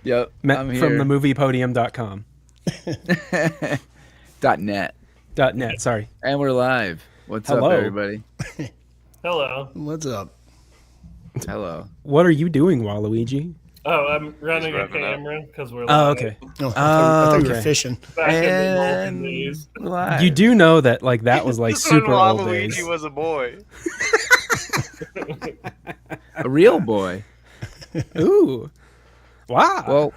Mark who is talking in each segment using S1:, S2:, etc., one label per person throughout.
S1: Yep.
S2: Matt
S1: I'm here.
S2: from the moviepodium.com.
S1: .net.
S2: .net, sorry.
S1: And we're live. What's
S2: Hello.
S1: up, everybody?
S3: Hello.
S4: What's up?
S1: Hello.
S2: What are you doing, Waluigi?
S3: Oh, I'm running a
S5: revving up.
S3: camera because we're
S2: Oh,
S3: live.
S2: okay.
S4: Oh, I thought you were
S2: okay.
S4: fishing.
S3: Back in the
S1: And
S3: olden days.
S1: we're live.
S2: You do know that like that was like
S5: This when
S2: super old days.
S5: Waluigi was a boy.
S1: A real boy.
S2: Ooh. Wow.
S1: Well,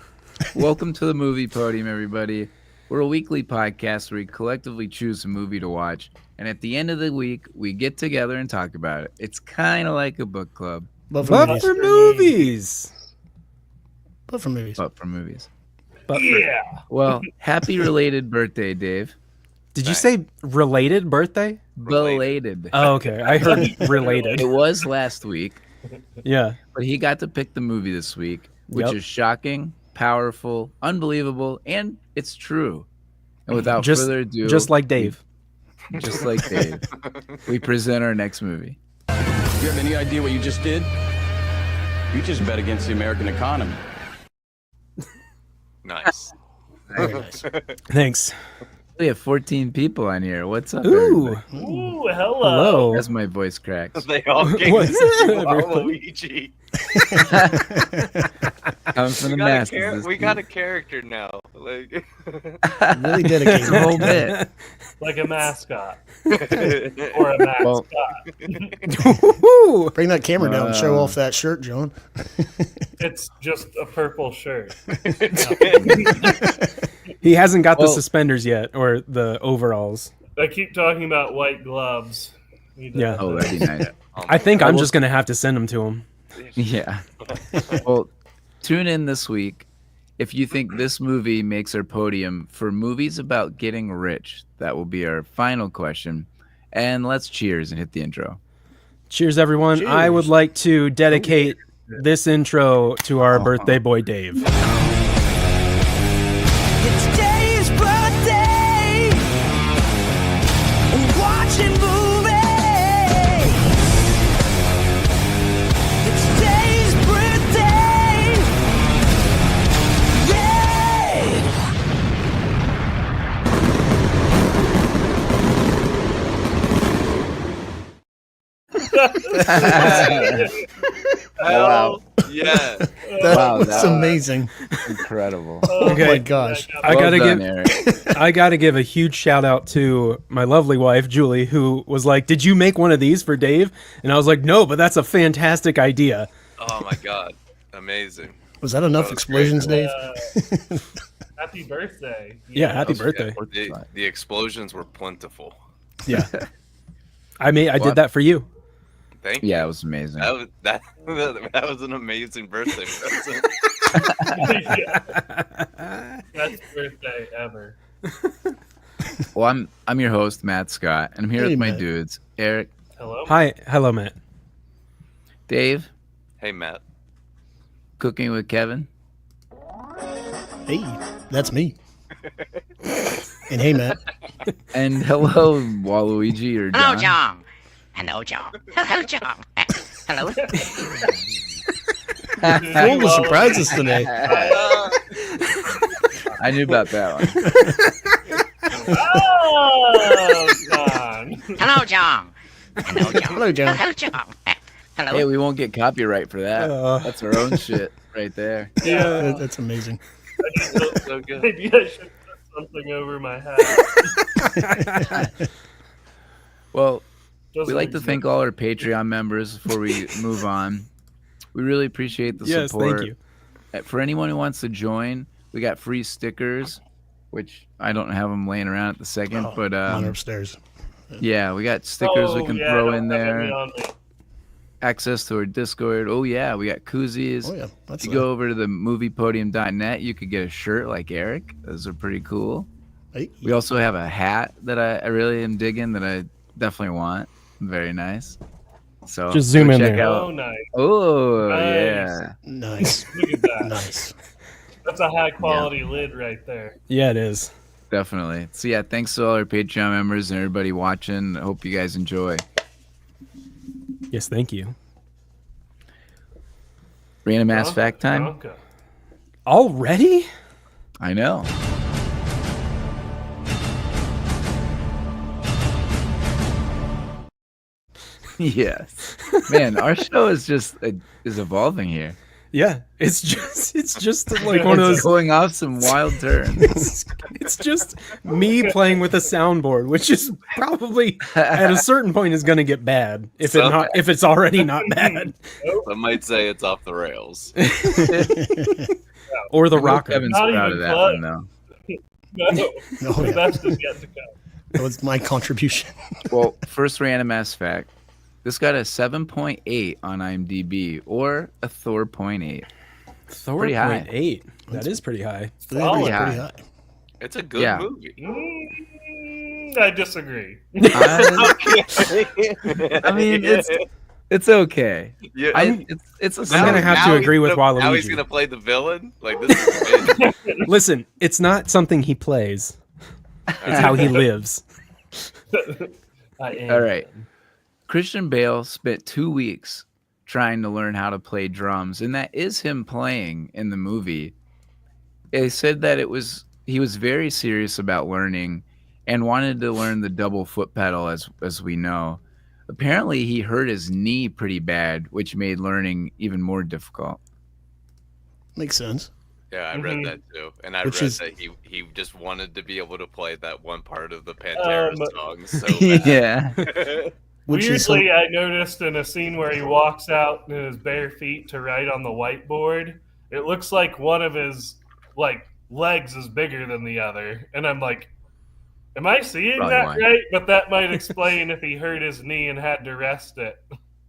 S1: welcome to the Movie Podium, everybody. We're a weekly podcast where we collectively choose a movie to watch, and at the end of the week, we get together and talk about it. It's kind of like a book club,
S4: But for
S2: but
S4: movies.
S2: for movies.
S4: But for movies.
S1: but for movies.
S2: But for-
S3: Yeah.
S1: Well, happy related birthday, Dave.
S2: Did you say related birthday?
S1: Belated.
S2: Oh, okay. I heard related.
S1: It was last week,
S2: Yeah.
S1: but he got to pick the movie this week, which
S2: Yep.
S1: is shocking, powerful, unbelievable, and it's true. And without
S2: Just-
S1: further ado,
S2: Just like Dave.
S1: just like Dave, we present our next movie.
S6: You have any idea what you just did? You just bet against the American economy.
S5: Nice.
S4: Very nice.
S2: Thanks.
S1: We have 14 people on here. What's up,
S2: Ooh.
S1: everybody?
S3: Ooh, hello.
S2: Hello.
S1: As my voice cracks.
S5: They all gave
S2: What?
S5: this to Waluigi.
S1: Coming from the
S5: We got, a
S1: masses.
S5: we got a character now. Like,
S4: Really
S1: It's
S4: dedicated.
S1: a whole bit.
S3: Like a mascot. Or a mascot.
S1: Well,
S2: Ooh.
S4: Bring that camera down and show off that shirt, John.
S3: It's just a purple shirt.
S2: He hasn't got the
S1: Well-
S2: suspenders yet or the overalls.
S3: I keep talking about white gloves. He doesn't.
S2: Yeah.
S1: oh, that'd be nice.
S2: I think I'm just going to have to send them to him.
S1: Yeah. Well, tune in this week if you think this movie makes our podium for movies about getting rich. That will be our final question. And let's cheers and hit the intro.
S2: Cheers, everyone. I would like to dedicate this intro to our birthday boy, Dave.
S7: It's Dave's birthday. We're watching movies. It's Dave's birthday. Yeah.
S5: hell yeah.
S4: That
S1: Wow,
S4: was
S1: that-
S4: amazing.
S1: Incredible.
S4: Oh
S2: Okay.
S4: my gosh.
S2: I
S1: Well
S2: gotta
S1: done,
S2: give
S1: Eric.
S2: I gotta give a huge shout out to my lovely wife Julie, who was like, "Did you make one of these for Dave?" And I was like, "No, but that's a fantastic idea."
S5: Oh my god. Amazing.
S4: Was that enough
S5: That was
S4: explosions, Dave?
S3: Happy birthday.
S2: Yeah, happy birthday.
S5: The explosions were plentiful.
S2: Yeah, I did that for you.
S5: Thank you.
S1: Yeah, it was amazing.
S5: That was an amazing birthday present.
S3: Best birthday ever.
S1: Well, I'm your host, Matt Scott, and I'm here
S4: Hey,
S1: with my
S4: Matt.
S1: dudes, Eric,
S3: Hello.
S2: Hello, Matt.
S1: Dave,
S5: Hey Matt.
S1: Cooking with Kevin,
S4: Hey, that's me. And hey, Matt.
S1: and hello, Waluigi or
S8: Hello,
S1: John.
S8: John. Hello, John. Hello, John. Hello.
S4: Full of surprises today.
S1: I knew about that one.
S3: Oh, God.
S8: Hello, John. Hello, John.
S4: Hello, John.
S8: Hello, John. Hello.
S1: Hey, we won't get copyright for that. That's our own shit right there.
S4: Yeah, that's amazing.
S5: So good.
S3: Maybe I should put something over my hat.
S1: Well,
S3: Doesn't
S1: we'd like to
S3: exist.
S1: thank all our Patreon members before we move on. We really appreciate the
S2: Yes,
S1: support.
S2: thank you.
S1: For anyone who wants to join, we got free stickers, which I don't have them laying around at the second, but
S4: Mine are upstairs.
S1: yeah, we got stickers we
S3: Oh,
S1: can
S3: yeah,
S1: throw
S3: don't
S1: in
S3: have any
S1: there.
S3: on me.
S1: Access to our Discord. Oh yeah, we got koozies.
S4: Oh, yeah. That's
S1: If you go over to the moviepodium.net, you could get a shirt like Eric. Those are pretty cool.
S4: Hey,
S1: We also have a hat that I really am digging that I definitely want. Very nice. So
S2: Just zoom
S1: go
S2: in
S1: check
S2: there.
S3: Oh,
S1: out.
S3: nice.
S1: Oh
S3: Nice.
S1: yeah.
S4: nice.
S3: Look at that.
S4: Nice.
S3: That's a high quality lid right there.
S2: Yeah, it is.
S1: Definitely. So yeah, thanks to all our Patreon members and everybody watching. I hope you guys enjoy.
S2: Yes, thank you.
S1: Random ass fact time.
S3: Okay.
S2: Already?
S1: I know. Yes, man, our show is just is evolving here.
S2: Yeah, it's just like one of
S1: It's
S2: those.
S1: going off some wild turns.
S2: It's just me playing with a soundboard, which is probably at a certain point is going to get bad if it's already not bad.
S5: I might say it's off the rails.
S2: Or the
S1: I know
S2: rocker.
S1: Kevin's
S3: Not
S1: proud
S3: even
S1: of that
S3: close.
S1: one though.
S3: No,
S4: Oh,
S3: the
S4: yeah.
S3: best is yet to come.
S4: That was my contribution.
S1: Well, first random ass fact. This got a 7.8 on IMDb or a Thor 0.8.
S2: Thor
S1: pretty high.
S2: 0.8. That is pretty high.
S4: That is
S3: Pretty
S4: pretty
S1: high.
S4: high.
S5: It's a good
S1: Yeah.
S5: movie.
S3: I disagree.
S1: I mean, it's okay.
S5: Yeah,
S1: It's a
S2: I'm
S1: solid-
S2: gonna have to agree with
S5: Now he's
S2: Waluigi.
S5: gonna play the villain. Like this is amazing.
S2: Listen, it's not something he plays. It's how he lives.
S3: I am.
S1: All right. Christian Bale spent 2 weeks trying to learn how to play drums, and that is him playing in the movie. They said that he was very serious about learning and wanted to learn the double foot pedal as we know. Apparently he hurt his knee pretty bad, which made learning even more difficult.
S4: Makes sense.
S5: Yeah, I read that too, and I
S4: Which
S5: read
S4: is-
S5: that he just wanted to be able to play that one part of the Pantera
S3: But-
S5: song so bad.
S1: Yeah.
S4: Which is
S3: Weirdly, I noticed in a scene where he walks out in his bare feet to write on the whiteboard, it looks like one of his legs is bigger than the other, and I'm like, am I seeing
S1: Probably
S3: that
S1: why.
S3: right? But that might explain if he hurt his knee and had to rest it.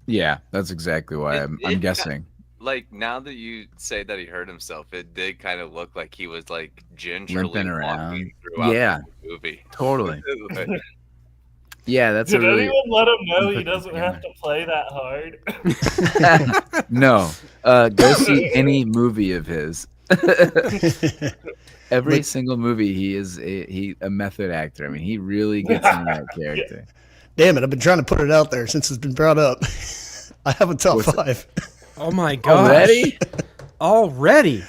S1: Yeah, that's exactly why I'm
S5: It-
S1: guessing.
S5: Like now that you say that he hurt himself, it did kind of look like he was like gingerly
S1: Limping around.
S5: walking throughout
S1: Yeah.
S5: the movie.
S1: Totally.
S5: Like,
S1: Yeah, that's
S3: Did
S1: a really
S3: anyone let him know
S1: put
S3: he
S1: that
S3: doesn't have to play that hard?
S1: No. Go see any movie of his. Every single movie, he is a method actor. I mean, he really gets in that character.
S4: damn it. I've been trying to put it out there since it's been brought up. I have a top
S1: What's it?
S4: 5.
S2: Oh my gosh.
S1: Already?
S2: Already?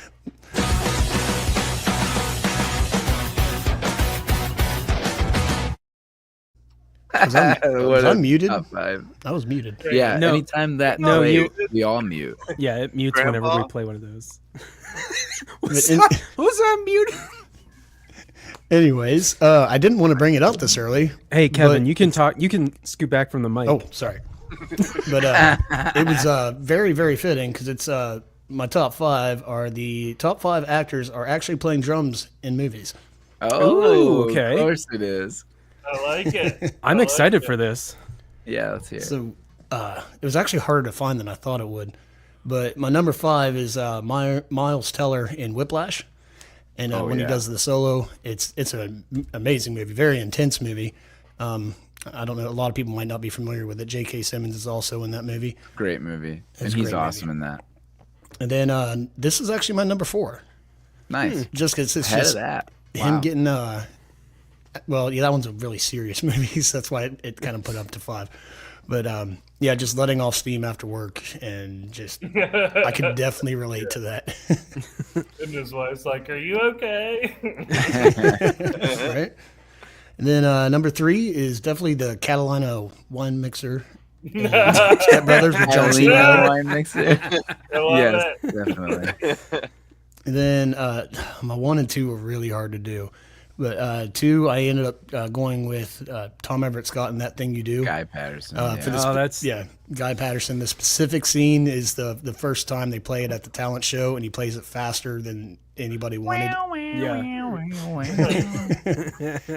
S4: Was
S1: What
S4: I
S1: a
S4: muted?
S1: top 5.
S4: I was muted.
S1: Yeah,
S2: No.
S1: anytime that
S2: No,
S1: plays, we all mute.
S2: Yeah, it mutes whenever
S5: Grandpa?
S2: we play one of those.
S4: But
S2: What's
S4: in-
S2: that mute?
S4: Anyways, I didn't want to bring it up this early.
S2: Hey, Kevin,
S4: But-
S2: you can talk. You can scoot back from the mic.
S4: Oh, sorry. But it was very, very fitting because it's my top 5 are the top 5 actors are actually playing drums in movies.
S1: Oh,
S2: okay.
S1: Of course it is.
S3: I like it.
S2: I'm
S3: I like
S2: excited
S3: it.
S2: for this.
S1: Yeah, let's hear it.
S4: So it was actually harder to find than I thought it would. But my number 5 is Miles Teller in Whiplash. And when he
S1: yeah.
S4: does the solo, it's an amazing movie, very intense movie. I don't know, a lot of people might not be familiar with it. J.K. Simmons is also in that movie.
S1: Great movie.
S4: It's
S1: And
S4: a
S1: he's
S4: great
S1: awesome in that.
S4: And then this is actually my number 4.
S1: Nice.
S4: Just because it's
S1: Ahead
S4: just
S1: of that.
S4: him
S1: Wow.
S4: getting well, yeah, that one's a really serious movie, so that's why it kind of put up to 5. But yeah, just letting off steam after work, and just I could definitely relate to that.
S3: And his wife's like, "Are you okay?"
S4: Right? And then number 3 is definitely the Catalina wine mixer. Step Brothers with John C.
S1: Catalina
S4: Reilly.
S1: wine mixer.
S3: I love
S1: Yes,
S3: it.
S1: definitely.
S4: And then my 1 and 2 were really hard to do. But 2, I ended up going with Tom Everett Scott in That Thing You Do.
S1: Guy Patterson.
S4: For the
S1: yeah.
S2: Oh,
S4: Guy Patterson. The specific scene is the first time they play it at the talent show, and he plays it faster than anybody wanted.
S2: Yeah.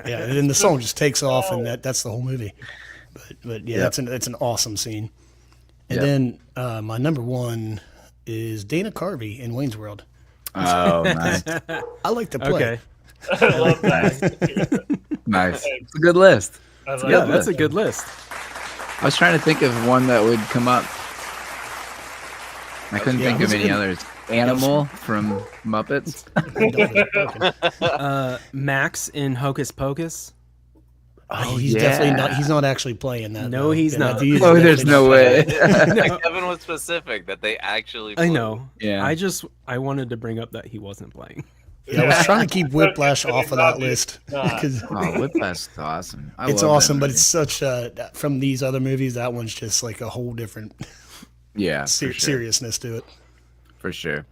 S4: Yeah, and then the song just takes off, and that's the whole movie. But yeah,
S1: Yep.
S4: that's an awesome scene. And
S1: Yep.
S4: then my number 1 is Dana Carvey in Wayne's World.
S1: Oh, nice.
S4: I like to play.
S2: Okay.
S3: I love that.
S1: Nice. It's a good list.
S3: I like
S2: Yeah,
S3: it.
S2: that's a good list.
S1: I was trying to think of one that would come up. I couldn't
S4: Yeah,
S1: think of
S4: who's
S1: any
S4: good?
S1: others. Animal from Muppets.
S2: Max in Hocus Pocus.
S1: Oh,
S4: he's definitely not. He's not actually playing that.
S2: No,
S4: though.
S2: he's
S4: Yeah,
S2: not.
S4: he is
S1: Oh, there's
S4: definitely
S1: no
S4: not
S1: way.
S4: playing it.
S5: Like, Kevin was specific that they actually.
S2: I
S5: blew.
S2: know.
S1: Yeah.
S2: I wanted to bring up that he wasn't playing.
S4: Yeah, I was trying to keep Whiplash
S3: Okay,
S4: off of
S3: not
S4: that
S3: it.
S4: list
S3: Not.
S4: because
S1: Oh, Whiplash is awesome.
S4: it's
S1: love that
S4: awesome, but
S1: movie.
S4: it's such from these other movies. That one's just like a whole different
S1: yeah, for sure.
S4: seriousness to it.
S1: For sure.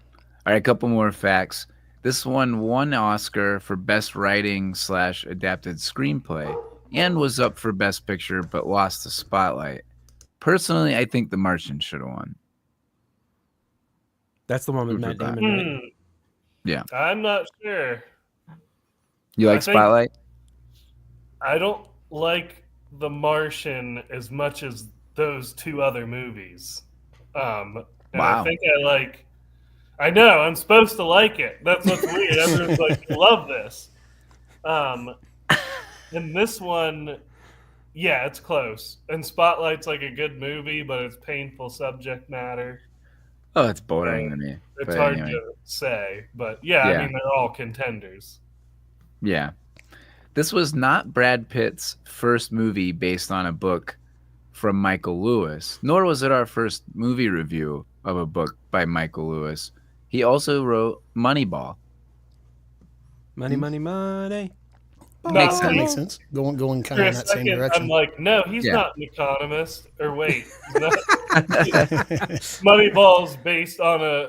S1: All right, a couple more facts. This one won Oscar for Best Writing / Adapted Screenplay and was up for Best Picture but lost the spotlight. Personally, I think The Martian should have won.
S2: That's the one with
S1: Who
S2: Matt
S1: forgot?
S2: Damon, right?
S1: Yeah.
S3: I'm not sure.
S1: You like
S3: I think-
S1: Spotlight?
S3: I don't like The Martian as much as those two other movies. And
S1: Wow.
S3: I think I know, I'm supposed to like it. That's what's weird. Everyone's like, love this. And this one, yeah, it's close. And Spotlight's like a good movie, but it's painful subject matter.
S1: Oh, it's boring to me.
S3: It's
S1: But
S3: hard
S1: anyway.
S3: to say. But yeah,
S1: Yeah.
S3: I mean, they're all contenders.
S1: Yeah. This was not Brad Pitt's first movie based on a book from Michael Lewis, nor was it our first movie review of a book by Michael Lewis. He also wrote Moneyball.
S2: Money, money, money.
S1: Makes
S4: That
S1: sense.
S4: makes sense. Going kind
S3: For
S4: of
S3: a
S4: in that same
S3: second,
S4: direction.
S3: I'm like, no, he's
S1: Yeah.
S3: not an economist. Or wait, he's not. Moneyball's based on a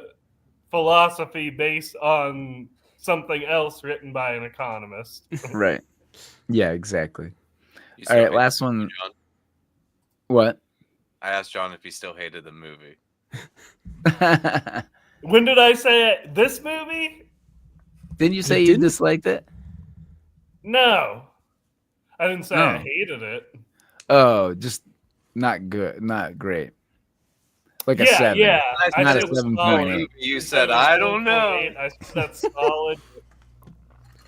S3: philosophy based on something else written by an economist.
S1: Right. Yeah, exactly.
S5: You
S1: All
S5: still
S1: right,
S5: hate
S1: last
S5: the movie,
S1: one.
S5: John?
S1: What?
S5: I asked John if he still hated the movie.
S3: When did I say it? This movie?
S1: Didn't you say
S2: You
S1: you
S2: didn't?
S1: disliked it?
S3: No. I didn't say I
S1: Oh.
S3: hated it.
S1: Oh, just not good, not great. Like a
S3: Yeah,
S1: 7.
S3: yeah.
S1: That's
S3: I
S1: not
S3: said
S1: a
S3: it was
S1: 7.8.
S3: solid.
S5: You said, I don't know.
S3: 7.8. I said that's solid.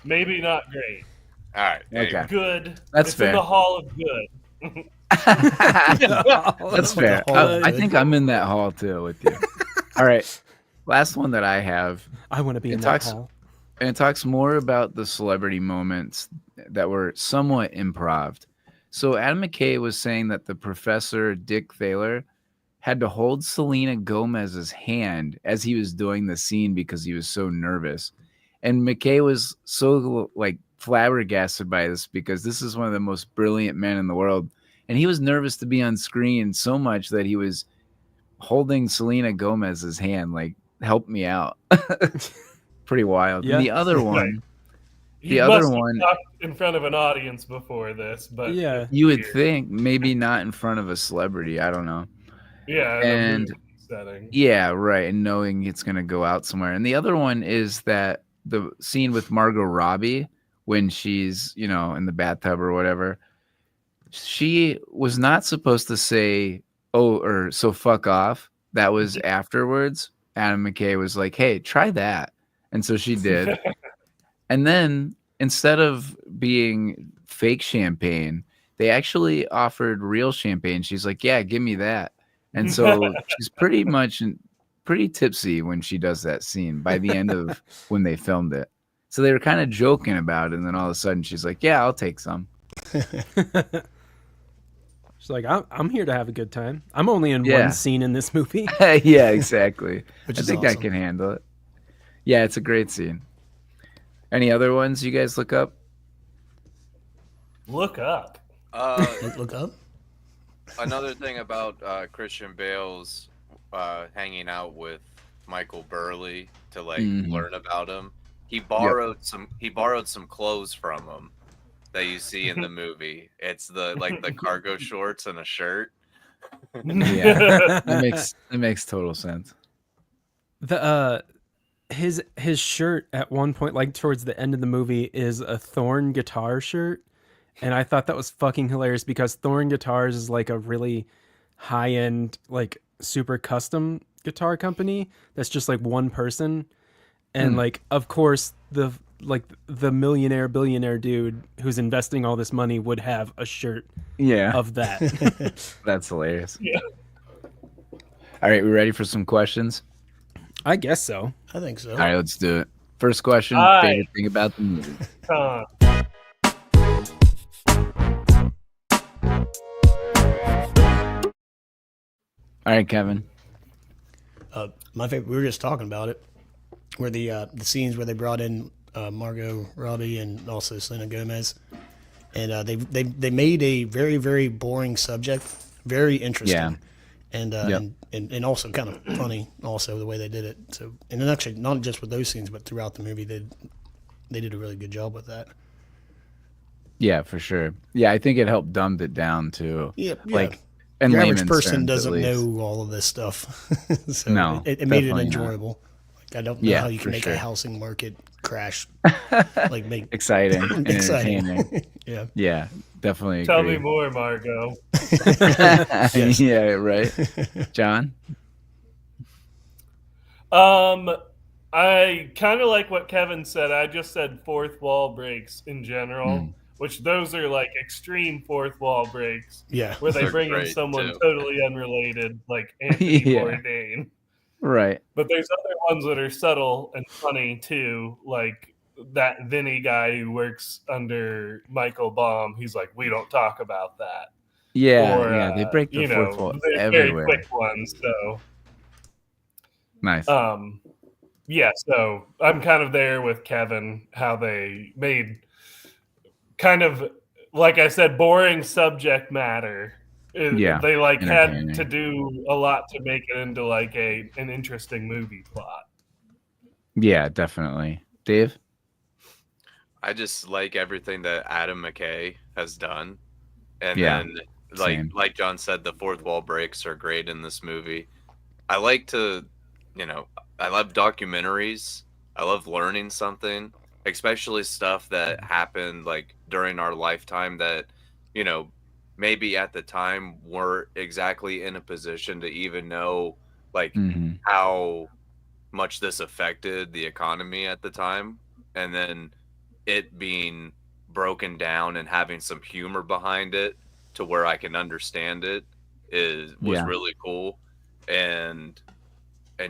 S3: Maybe not great.
S5: All right.
S1: Okay.
S3: Good.
S1: That's
S3: it's
S1: fair.
S3: in the hall of good.
S1: That's fair.
S4: The hall of
S1: I
S4: good.
S1: think I'm in that hall too with you. All right. Last one that I have,
S2: I want to be in
S1: It
S2: that
S1: talks-
S2: hall.
S1: and it talks more about the celebrity moments that were somewhat improv. So Adam McKay was saying that the professor, Dick Thaler, had to hold Selena Gomez's hand as he was doing the scene because he was so nervous. And McKay was so like flabbergasted by this because this is one of the most brilliant men in the world. And he was nervous to be on screen so much that he was holding Selena Gomez's hand, like, help me out. Pretty wild.
S2: Yeah.
S1: And the other one,
S3: He
S1: The other
S3: must have
S1: one-
S3: talked in front of an audience before this, but
S2: Yeah.
S1: you would
S3: Weird.
S1: think maybe not in front of a celebrity. I don't know.
S3: yeah, in a
S1: And-
S3: movie setting.
S1: Yeah, right. And knowing it's going to go out somewhere. And the other one is that the scene with Margot Robbie when she's, in the bathtub or whatever, she was not supposed to say, oh, or so fuck off. That was afterwards. Adam McKay was like, hey, try that. And so she did. And then instead of being fake champagne, they actually offered real champagne. She's like, yeah, give me that. And so she's pretty tipsy when she does that scene by the end of when they filmed it. So they were kind of joking about it. And then all of a sudden she's like, yeah, I'll take some.
S2: She's like, I'm here to have a good time. I'm only in
S1: Yeah.
S2: one scene in this movie.
S1: Yeah, exactly.
S4: Which
S1: I
S4: is
S1: think I
S4: awesome.
S1: can handle it. Yeah, it's a great scene. Any other ones you guys look up?
S3: Look up.
S4: Look up.
S5: Another thing about Christian Bale's hanging out with Michael Burley to
S1: Mhm.
S5: learn about him. He borrowed some clothes from him that you see in the movie. It's the cargo shorts and a shirt.
S1: Yeah. That makes total sense.
S2: The his shirt at one point, like towards the end of the movie, is a Thorn guitar shirt. And I thought that was fucking hilarious because Thorn Guitars is like a really high end, like super custom guitar company that's just like one person. And like, of course, the millionaire billionaire dude who's investing all this money would have a shirt
S1: Yeah.
S2: of that.
S1: That's hilarious.
S3: Yeah.
S1: All right, we ready for some questions?
S2: I guess so.
S4: I think so.
S1: All right, let's do it. First question,
S3: All right.
S1: favorite thing about the movie. All right, Kevin.
S4: My favorite. We were just talking about it, where the scenes where they brought in Margot Robbie and also Selena Gomez, and they made a very very boring subject very interesting,
S1: Yeah.
S4: and,
S1: Yep.
S4: and also kind of funny also the way they did it. So and then actually not just with those scenes but throughout the movie they did a really good job with that.
S1: Yeah, for sure. Yeah, I think it helped dumb it down too.
S4: Yeah,
S1: Like, in
S4: your average
S1: layman's
S4: person
S1: terms, at
S4: doesn't
S1: least.
S4: know all of this stuff, so
S1: No,
S4: it made it
S1: definitely not.
S4: enjoyable. Like I don't know
S1: Yeah,
S4: how you
S1: for
S4: can make
S1: sure.
S4: a housing market crash like make
S1: Exciting and entertaining.
S4: yeah.
S1: Yeah, definitely
S3: Tell
S1: agree.
S3: me more, Margot.
S1: Yeah, right. John?
S3: I kind of like what Kevin said. I just said fourth wall breaks in general, which those are like extreme fourth wall breaks
S4: Yeah.
S3: where they
S5: They're
S3: bring in
S5: great,
S3: someone
S5: too.
S3: totally unrelated, like Anthony
S1: Yeah.
S3: Bourdain.
S1: Right.
S3: But there's other ones that are subtle and funny too, like that Vinny guy who works under Michael Baum. He's like, we don't talk about that.
S1: Yeah,
S3: Or,
S1: yeah. They break the
S3: you
S1: fourth
S3: know,
S1: wall
S3: they're very
S1: everywhere.
S3: quick ones. So,
S1: Nice.
S3: yeah, so I'm kind of there with Kevin, how they made kind of, like I said, boring subject matter.
S1: Yeah,
S3: They like had
S1: entertaining.
S3: to do a lot to make it into like an interesting movie plot.
S1: Yeah, definitely. Dave?
S5: I just like everything that Adam McKay has done, and
S1: Yeah,
S5: then
S1: same.
S5: like John said, the fourth wall breaks are great in this movie. I like to, I love documentaries. I love learning something, especially stuff that happened like during our lifetime that, maybe at the time weren't exactly in a position to even know like
S1: hmm
S5: how much this affected the economy at the time. And then it being broken down and having some humor behind it to where I can understand it was
S1: Yeah.
S5: really cool. And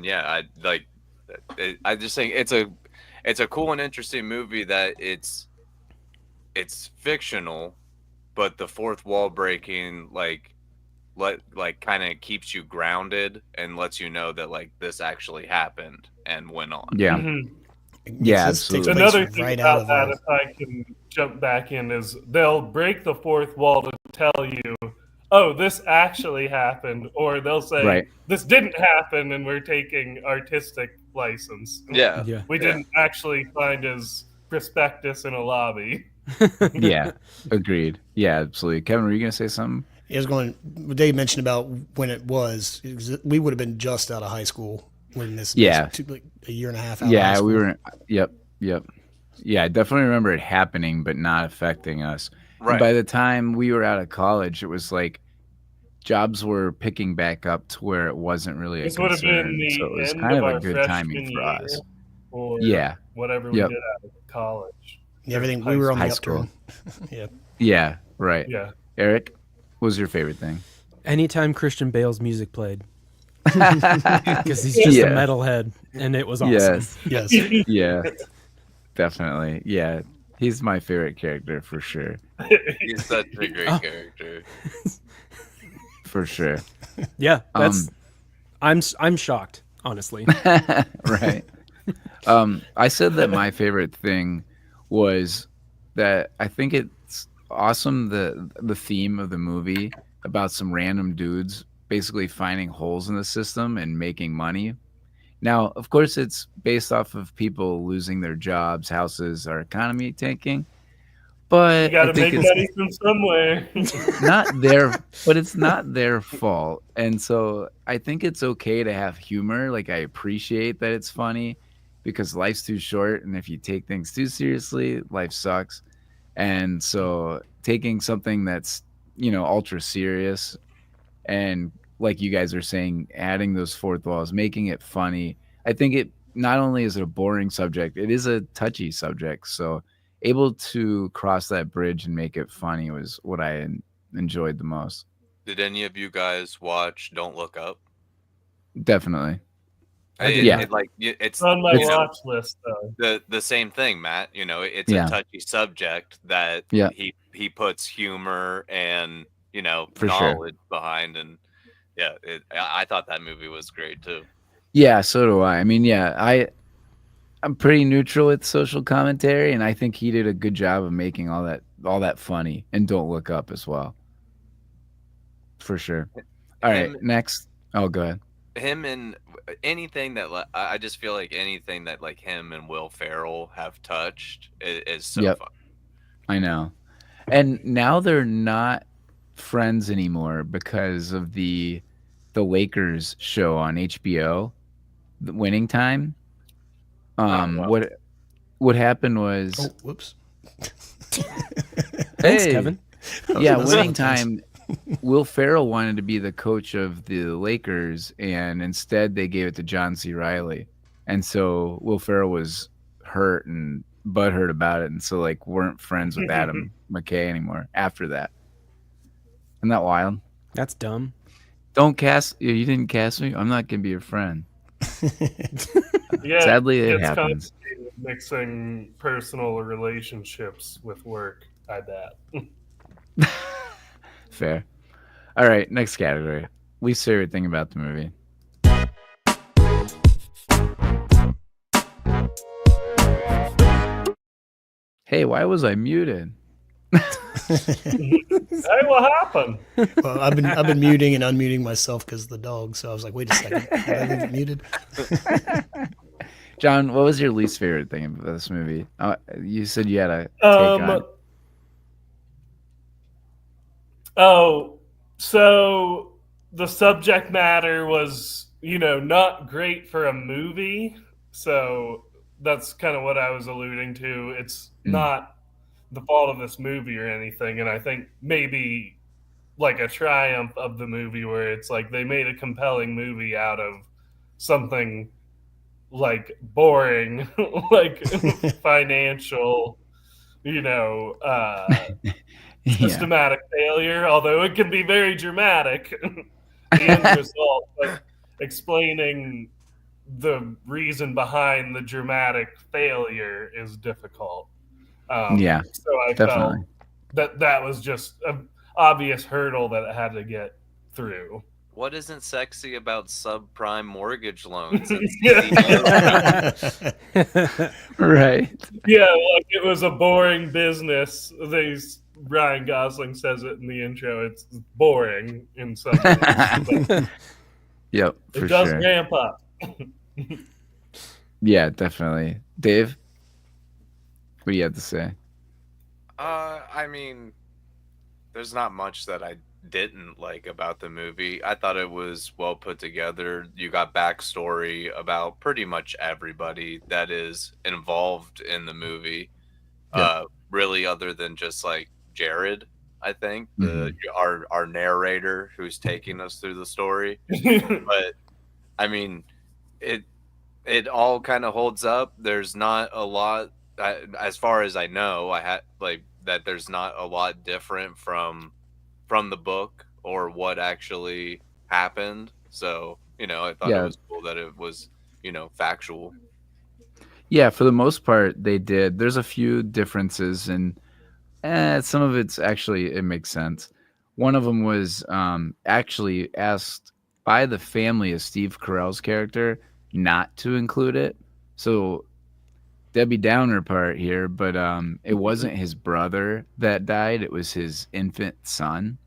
S5: yeah, I just think it's a cool and interesting movie that it's fictional, but the fourth wall breaking kind of keeps you grounded and lets you know that like this actually happened and went on.
S1: Yeah.
S3: Mhm.
S1: Yeah,
S4: This takes
S1: absolutely.
S4: place
S3: Another thing
S4: right out
S3: about
S4: of
S3: that, if I can jump back in, is they'll break the fourth wall to tell you, oh, this actually happened, or they'll say,
S1: Right.
S3: this didn't happen and we're taking artistic license.
S5: Yeah.
S2: Yeah.
S3: We didn't actually find his prospectus in a lobby.
S1: Yeah, agreed. Yeah, absolutely. Kevin, were you going to say something?
S4: it was going. Dave mentioned about when it was we would have been just out of high school when this
S1: Yeah.
S4: like a year and a half out of high
S1: Yeah,
S4: school.
S1: we were. Yep. Yeah, I definitely remember it happening, but not affecting us. And
S5: Right.
S1: by the time we were out of college, it was like jobs were picking back up to where it wasn't really a
S3: This would have
S1: concern.
S3: been
S1: So it
S3: the
S1: was
S3: end
S1: kind
S3: of
S1: of a
S3: our
S1: good
S3: freshman
S1: timing for
S3: year,
S1: us.
S3: or
S1: Yeah.
S3: whatever we
S1: Yep.
S3: did out of college.
S4: Everything
S3: High
S4: we were on
S1: High
S4: the
S1: school.
S4: upturn. Yeah.
S1: Yeah, right.
S3: Yeah.
S1: Eric, what was your favorite thing?
S2: Anytime Christian Bale's music played, because he's just
S1: Yeah.
S2: a metalhead, and it was awesome.
S1: Yes.
S4: Yes.
S1: Yeah, definitely. Yeah, he's my favorite character for sure.
S5: He's such a great character.
S1: For sure.
S2: Yeah, that's.
S1: Um,
S2: I'm shocked, honestly.
S1: Right. I said that my favorite thing was that I think it's awesome the theme of the movie about some random dudes basically finding holes in the system and making money. Now, of course, it's based off of people losing their jobs, houses, our economy tanking.
S3: You
S1: But
S3: got
S1: I
S3: to
S1: think
S3: make
S1: it's
S3: money from somewhere.
S1: it's not their fault. And so I think it's okay to have humor. Like I appreciate that it's funny because life's too short. And if you take things too seriously, life sucks. And so taking something that's, ultra serious and like you guys are saying, adding those fourth walls, making it funny. I think it not only is it a boring subject, it is a touchy subject. So able to cross that bridge and make it funny was what I enjoyed the most.
S5: Did any of you guys watch Don't Look Up?
S1: Definitely.
S2: I did
S1: Yeah.
S2: not.
S3: It's
S5: It's
S3: on my
S5: you know,
S3: watch list, though.
S5: the same thing, Matt. It's
S1: Yeah.
S5: a touchy subject that
S1: Yeah.
S5: he puts humor and
S1: For sure.
S5: knowledge behind, and yeah, I thought that movie was great too.
S1: Yeah, so do I. I mean, yeah, I'm pretty neutral with social commentary, and I think he did a good job of making all that funny. And Don't Look Up as well, for sure. All right,
S5: Him,
S1: next. Oh, go ahead.
S5: him, and anything that I just feel like anything that like him and Will Ferrell have touched is so
S1: Yep,
S5: fun.
S1: I know. And now they're not friends anymore because of the Lakers show on HBO, The Winning Time.
S5: Well.
S1: What happened was,
S4: Oh, whoops.
S2: Thanks,
S1: hey,
S2: Kevin.
S1: yeah,
S4: That's
S1: Winning
S4: not
S1: Time. Will Ferrell wanted to be the coach of the Lakers, and instead they gave it to John C. Reilly. And so Will Ferrell was hurt and butthurt about it, and so like weren't friends with Adam McKay anymore after that. Isn't that wild?
S2: That's dumb.
S1: Don't cast you didn't cast me. I'm not gonna be your friend.
S3: Yeah,
S1: Sadly, it
S3: it's
S1: happens.
S3: complicated mixing personal relationships with work. I bet.
S1: Fair. All right, next category. Least favorite thing about the movie. Hey, why was I muted?
S3: Hey, what happened?
S4: Well, I've been muting and unmuting myself because of the dog. So I was like, wait a second, did I leave it muted?
S1: John, what was your least favorite thing about this movie? You said you had a take on it.
S3: Oh, so the subject matter was, not great for a movie. So that's kind of what I was alluding to. It's not the fault of this movie or anything. And I think maybe like a triumph of the movie where it's like they made a compelling movie out of something like boring, like financial, systematic failure, although it can be very dramatic, the end result, but explaining the reason behind the dramatic failure is difficult.
S1: Yeah,
S3: so I
S1: definitely.
S3: felt that was just an obvious hurdle that it had to get through.
S5: What isn't sexy about subprime mortgage loans? And
S1: Right.
S3: Yeah, like it was a boring business. Ryan Gosling says it in the intro. It's boring in some ways, but
S1: Yep,
S3: it
S1: for
S3: does
S1: sure.
S3: ramp up.
S1: Yeah, definitely. Dave, what do you have to say?
S5: I mean, there's not much that I didn't like about the movie. I thought it was well put together. You got backstory about pretty much everybody that is involved in the movie.
S1: Yep.
S5: Really, other than just like Jared, I think our narrator who's taking us through the story. But I mean, it all kind of holds up. There's not a lot, as far as I know. I had like that. There's not a lot different from the book or what actually happened. So I thought it was cool that it was factual.
S1: Yeah, for the most part, they did. There's a few differences, and some of it's actually it makes sense. One of them was actually asked by the family of Steve Carell's character not to include it. So Debbie Downer part here, but it wasn't his brother that died; it was his infant son,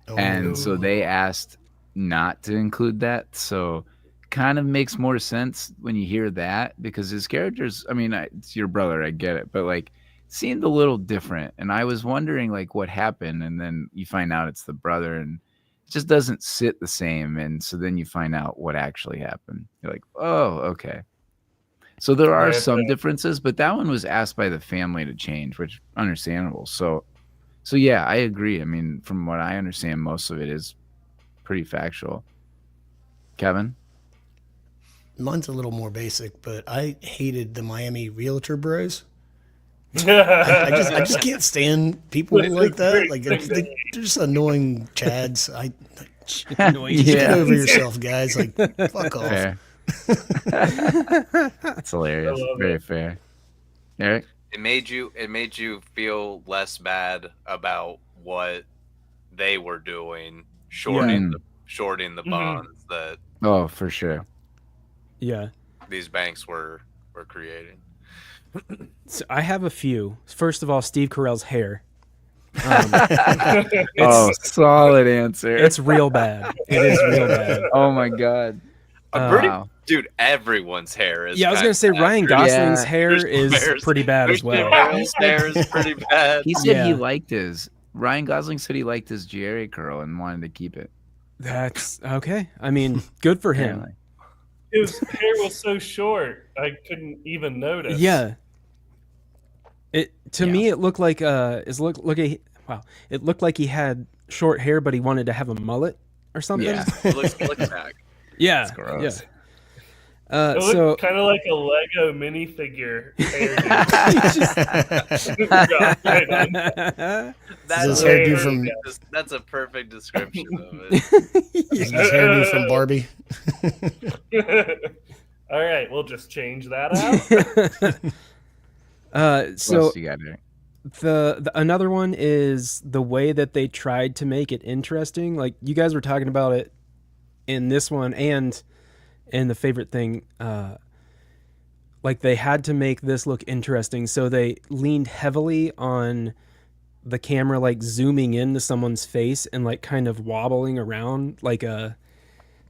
S1: and so they asked not to include that. So kind of makes more sense when you hear that because his characters, I mean, it's your brother, I get it, but like seemed a little different, and I was wondering like what happened, and then you find out it's the brother, and it just doesn't sit the same, and so then you find out what actually happened. You're like, oh, okay. So there are some differences, but that one was asked by the family to change, which understandable. So yeah, I agree. I mean, from what I understand, most of it is pretty factual. Kevin?
S4: Mine's a little more basic, but I hated the Miami realtor bros. I just can't stand people like that. Like they're just annoying chads. Just get over yourself, guys. Like fuck off.
S1: Fair. That's hilarious. Very fair. Eric?
S5: It made you feel less bad about what they were doing, shortening shorting the bonds that
S1: Oh, for sure.
S2: Yeah.
S5: these banks were creating.
S2: So I have a few. First of all, Steve Carell's hair.
S1: Oh, solid answer.
S2: It's real bad. It is real bad.
S1: Oh my god. Wow.
S5: Dude, everyone's hair is.
S2: Yeah, I was gonna say
S5: kinda bad.
S2: Ryan Gosling's
S1: Yeah.
S2: hair is
S5: Christian
S2: pretty bad as well.
S5: Bale's hair is pretty bad.
S1: He said he
S2: Yeah.
S1: liked his. Ryan Gosling said he liked his Jerry curl and wanted to keep it.
S2: That's okay. I mean, good for him.
S1: Apparently.
S3: His hair was so short, I couldn't even notice.
S2: Yeah. Me it looked like it looked like he had short hair, but he wanted to have a mullet or something.
S1: Yeah.
S5: It looks back.
S2: Yeah.
S1: That's gross.
S2: Yeah.
S3: It
S2: So
S3: looked kind of like a Lego minifigure hairdo.
S5: That's
S4: Is his hairdo from
S5: That's a perfect description of it.
S4: is his hairdo from Barbie?
S3: All right, we'll just change that out.
S1: What
S2: so
S1: else you got here?
S2: the another one is the way that they tried to make it interesting. Like you guys were talking about it in this one and the favorite thing, like they had to make this look interesting, so they leaned heavily on the camera like zooming into someone's face and like kind of wobbling around like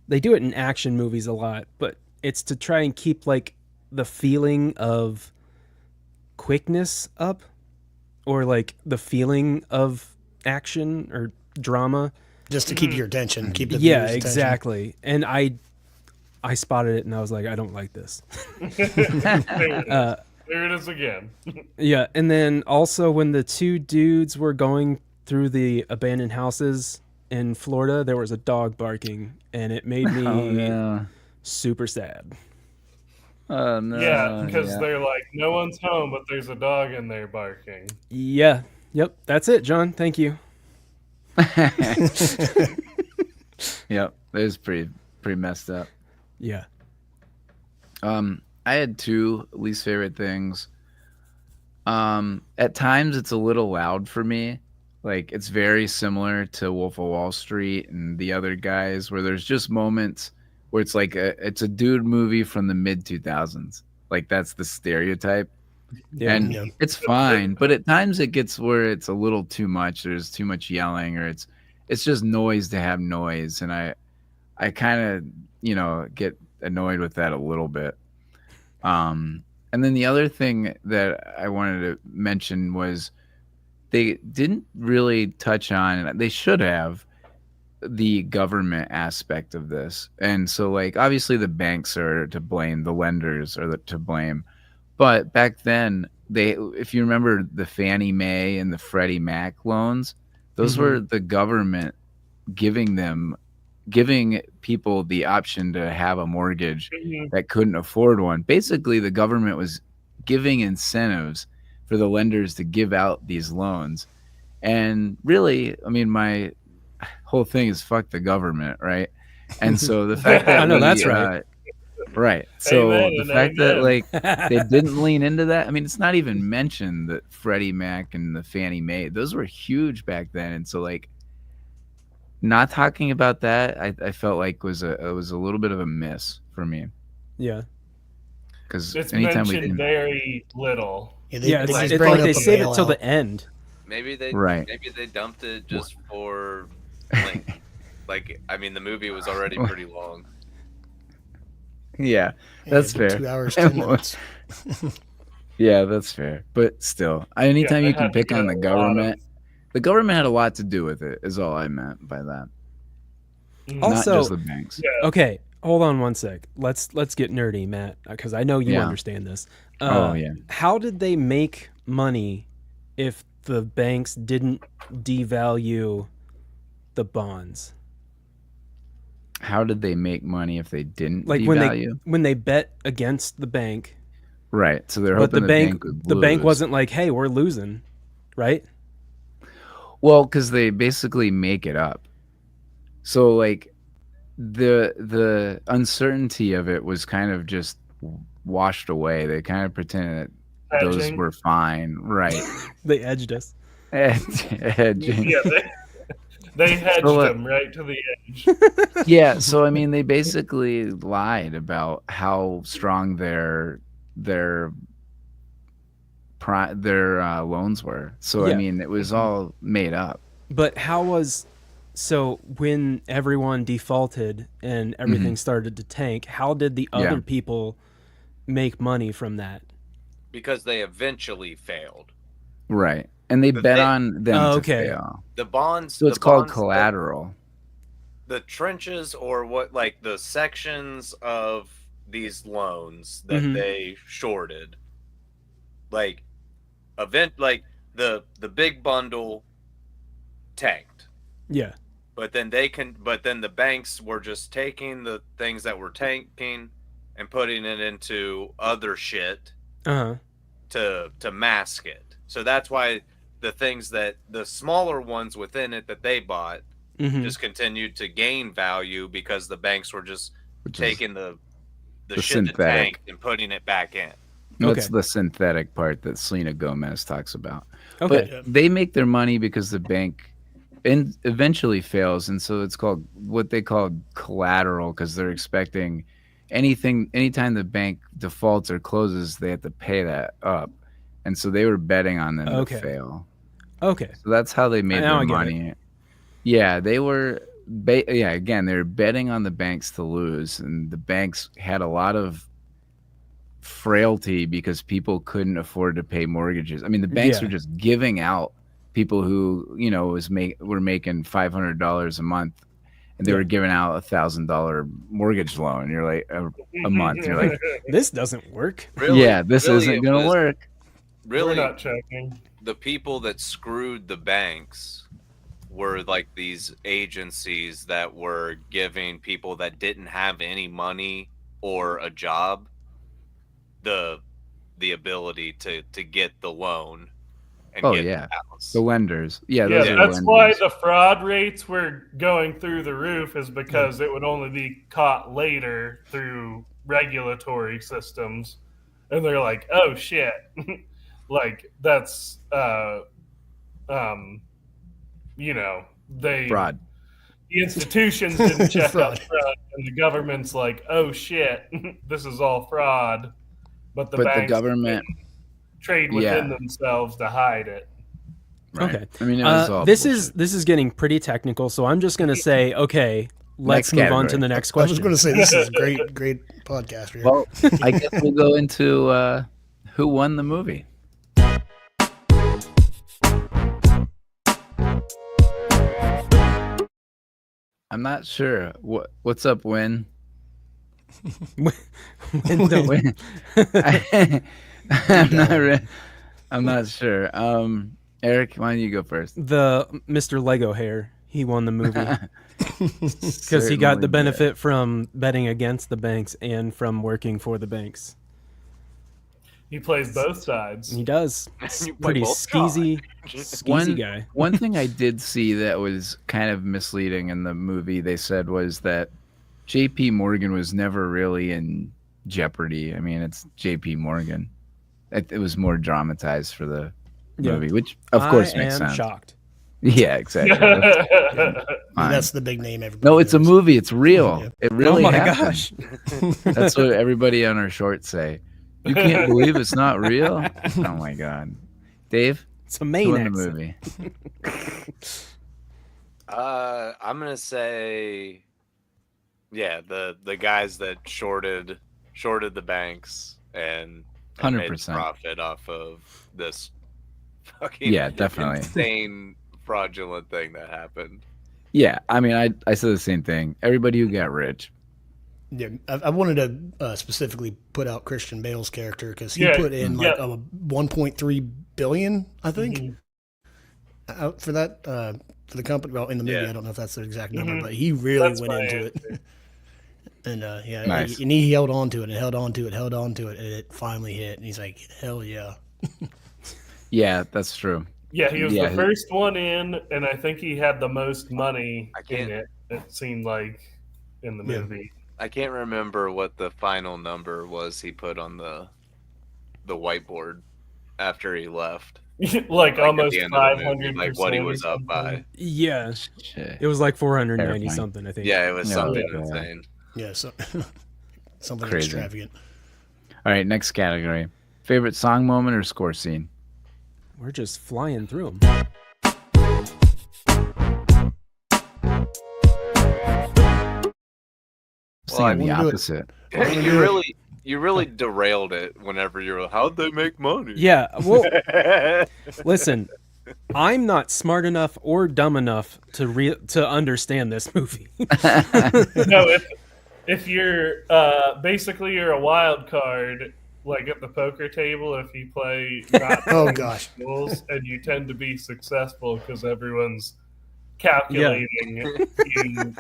S2: they do it in action movies a lot, but it's to try and keep like the feeling of quickness up or like the feeling of action or drama.
S4: Just to keep your attention, keep the
S2: Yeah,
S4: viewer's attention.
S2: exactly. And I spotted it and I was like, I don't like this.
S3: There it is again.
S2: Yeah, and then also when the two dudes were going through the abandoned houses in Florida, there was a dog barking, and it made me
S1: Oh no.
S2: super sad.
S1: Oh no.
S3: Yeah, because they're like, no one's home, but there's a dog in there barking.
S2: Yeah, yep, that's it, John. Thank you.
S1: Yep, it was pretty messed up.
S2: Yeah.
S1: I had two least favorite things. At times it's a little loud for me. Like it's very similar to Wolf of Wall Street and the other guys where there's just moments where it's like it's a dude movie from the mid 2000s. Like that's the stereotype.
S2: Yeah.
S1: And
S4: Yeah.
S1: it's fine, but at times it gets where it's a little too much. There's too much yelling or it's just noise to have noise, and I kind of, get annoyed with that a little bit. And then the other thing that I wanted to mention was they didn't really touch on, and they should have, the government aspect of this. And so, like, obviously the banks are to blame, the lenders are to blame. But back then, if you remember the Fannie Mae and the Freddie Mac loans, those were the government giving people the option to have a mortgage that couldn't afford one. Basically, the government was giving incentives for the lenders to give out these loans. And really, I mean, my whole thing is fuck the government, right? And so the fact that
S2: I know that's right.
S1: Right. So
S3: Amen
S1: the
S3: and
S1: fact that
S3: amen.
S1: like they didn't lean into that. I mean, it's not even mentioned that Freddie Mac and the Fannie Mae, those were huge back then. And so like not talking about that, I felt like was a little bit of a miss for me.
S2: Yeah.
S1: Because
S3: It's
S1: anytime we
S3: mentioned
S1: can,
S3: very little.
S4: Yeah,
S2: Yeah,
S4: just
S2: it's
S4: bring
S2: like
S4: up
S2: they
S4: a
S2: save it till
S4: bailout.
S2: the end.
S5: Maybe they dumped it just for like I mean the movie was already pretty long.
S1: yeah, that's fair.
S4: 2 hours, 10 minutes.
S1: Yeah, that's fair. But still, anytime
S3: Yeah,
S1: you
S3: they
S1: can
S3: had to
S1: pick on
S3: get
S1: the
S3: a lot of-
S1: government, the government had a lot to do with it. Is all I meant by that. Not
S2: Also-
S1: just the banks.
S2: Okay, hold on one sec. Let's get nerdy, Matt, because I know you
S1: Yeah.
S2: understand this.
S1: Oh, yeah.
S2: How did they make money if the banks didn't devalue the bonds?
S1: How did they make money if they didn't
S2: Like
S1: devalue?
S2: when they bet against the bank,
S1: Right. So they're
S2: but
S1: hoping
S2: the bank
S1: would
S2: the bank
S1: lose.
S2: wasn't like, "Hey, we're losing," right?
S1: Well, because they basically make it up. So like the uncertainty of it was kind of just washed away. They kind of pretended that those
S3: Hedging.
S1: were fine, right?
S2: They edged us.
S1: Hedging.
S3: Yeah, They hedged
S1: So,
S3: him right to the edge.
S1: yeah, so I mean, they basically lied about how strong their loans were. So I
S2: Yeah.
S1: mean, it was all made up.
S2: But so when everyone defaulted and everything started to tank, how did the
S1: Yeah.
S2: other people make money from that?
S5: Because they eventually failed.
S1: Right. And they
S5: The
S1: bet
S5: thing-
S1: on them
S2: Oh,
S1: to
S2: okay.
S1: fail.
S5: The bonds.
S1: So it's
S5: the
S1: called
S5: bonds that-
S1: collateral.
S5: the trenches, or what, like the sections of these loans that
S2: Mhm.
S5: they shorted, like the big bundle tanked,
S2: Yeah.
S5: but then the banks were just taking the things that were tanking and putting it into other shit
S2: Uh-huh.
S5: to mask it. So that's why the things that the smaller ones within it that they bought
S2: Mhm.
S5: just continued to gain value because the banks were just
S1: Which is
S5: taking the
S1: the
S5: shit that
S1: synthetic.
S5: tanked and putting it back in.
S1: That's
S2: Okay.
S1: the synthetic part that Selena Gomez talks about.
S2: Okay.
S1: But they make their money because the bank eventually fails, and so it's called what they call collateral, because they're expecting anytime the bank defaults or closes, they have to pay that up, and so they were betting on them
S2: Okay.
S1: to fail.
S2: Okay.
S1: So that's how they made
S2: Now
S1: their
S2: I get it.
S1: money. Yeah, they were. Again, they were betting on the banks to lose, and the banks had a lot of frailty because people couldn't afford to pay mortgages. I mean, the banks
S2: Yeah.
S1: were just giving out people who were making $500 a month, and they
S2: Yeah.
S1: were giving out $1,000 mortgage loan. You're like a month. You're like,
S2: This doesn't work.
S5: Really,
S1: yeah, this
S5: really
S1: isn't
S5: it
S1: gonna
S5: was
S1: work.
S3: We're
S5: Really,
S3: not checking.
S5: the people that screwed the banks were like these agencies that were giving people that didn't have any money or a job the ability to get the loan and
S1: Oh
S5: get
S1: yeah,
S5: the house.
S1: the lenders. Yeah,
S3: Yeah,
S1: those are
S3: that's
S1: lenders.
S3: why the fraud rates were going through the roof, is because it would only be caught later through regulatory systems. And they're like, oh shit. Like that's they
S1: fraud.
S3: the institutions didn't check up
S4: Fraud.
S3: front, and the government's like, oh shit, this is all fraud. But the
S1: But the
S3: banks
S1: government,
S3: trade within themselves to hide it.
S1: right?
S2: Okay.
S1: I mean, it was all
S2: this
S1: bullshit.
S2: is getting pretty technical, so I'm just going to say, okay, let's
S1: Next
S2: move on to
S1: category.
S2: the next
S4: I was
S2: question.
S4: going to say this is great podcast here.
S1: Well, I guess we'll go into who won the movie. I'm not sure. What's up, Win?
S2: Win-
S1: I'm not sure. Eric, why don't you go first?
S2: the Mr. Lego Hair, he won the movie because he got
S1: Certainly
S2: the benefit from betting against the banks and from working for the banks.
S3: He plays both sides.
S2: He does. It's
S5: You play
S2: pretty
S5: both
S2: skeezy guy.
S1: One thing I did see that was kind of misleading in the movie, they said, was that JP Morgan was never really in jeopardy. I mean, it's JP Morgan. It was more dramatized for the
S2: Yeah.
S1: movie, which of course
S2: I
S1: makes
S2: am
S1: sense.
S2: shocked.
S1: Yeah, exactly. That's fine.
S4: That's the big name. Everybody
S1: No, it's a
S4: knows.
S1: movie. It's real.
S4: Yeah.
S1: It really
S2: oh my
S1: happened.
S2: gosh.
S1: That's what everybody on our shorts say. You can't believe it's not real? Oh my god. Dave,
S2: It's a
S1: who
S2: main
S1: won the
S2: accent.
S1: movie?
S5: I'm gonna say, yeah, the guys that shorted the banks and made
S1: 100%.
S5: profit off of this fucking
S1: Yeah, definitely.
S5: insane fraudulent thing that happened.
S1: Yeah, I mean, I said the same thing. Everybody who got rich.
S4: Yeah, I wanted to specifically put out Christian Bale's character because he
S3: Yeah,
S4: put in
S3: yeah.
S4: like a 1.3 billion, I think,
S3: Mhm.
S4: out for that for the company. Well, in the movie,
S5: Yeah.
S4: I don't know if that's the exact number,
S3: Mhm.
S4: but he really
S3: That's
S4: went
S3: my
S4: into it. And yeah,
S1: Nice.
S4: and he held on to it and held on to it, held on to it, and it finally hit. And he's like, "Hell yeah!"
S1: Yeah, that's true.
S3: Yeah, he was
S1: Yeah,
S3: the first one in, and I think he had the most money
S5: I can't-
S3: in it. It seemed like in the
S4: Yeah.
S3: movie.
S5: I can't remember what the final number was he put on the whiteboard after he left.
S3: like
S5: At
S3: almost
S5: the end of the
S3: 500%.
S5: movie, like what he was up by.
S2: Yeah,
S1: Shit.
S2: it was like 490
S1: Terrifying.
S2: something, I think.
S5: Yeah, it was
S1: Yeah,
S5: something
S1: yeah.
S5: insane.
S4: Yeah, so something
S1: Crazy.
S4: extravagant.
S1: All right, next category. Favorite song moment or score scene?
S2: We're just flying through them.
S1: Singing the
S4: wanna do it.
S1: opposite.
S5: You really derailed it whenever you were, how'd they make money?
S2: Yeah, well, listen, I'm not smart enough or dumb enough to understand this movie.
S3: No, if you're basically you're a wild card, like at the poker table, if you play not
S4: Oh gosh.
S3: rules, and you tend to be successful because everyone's calculating you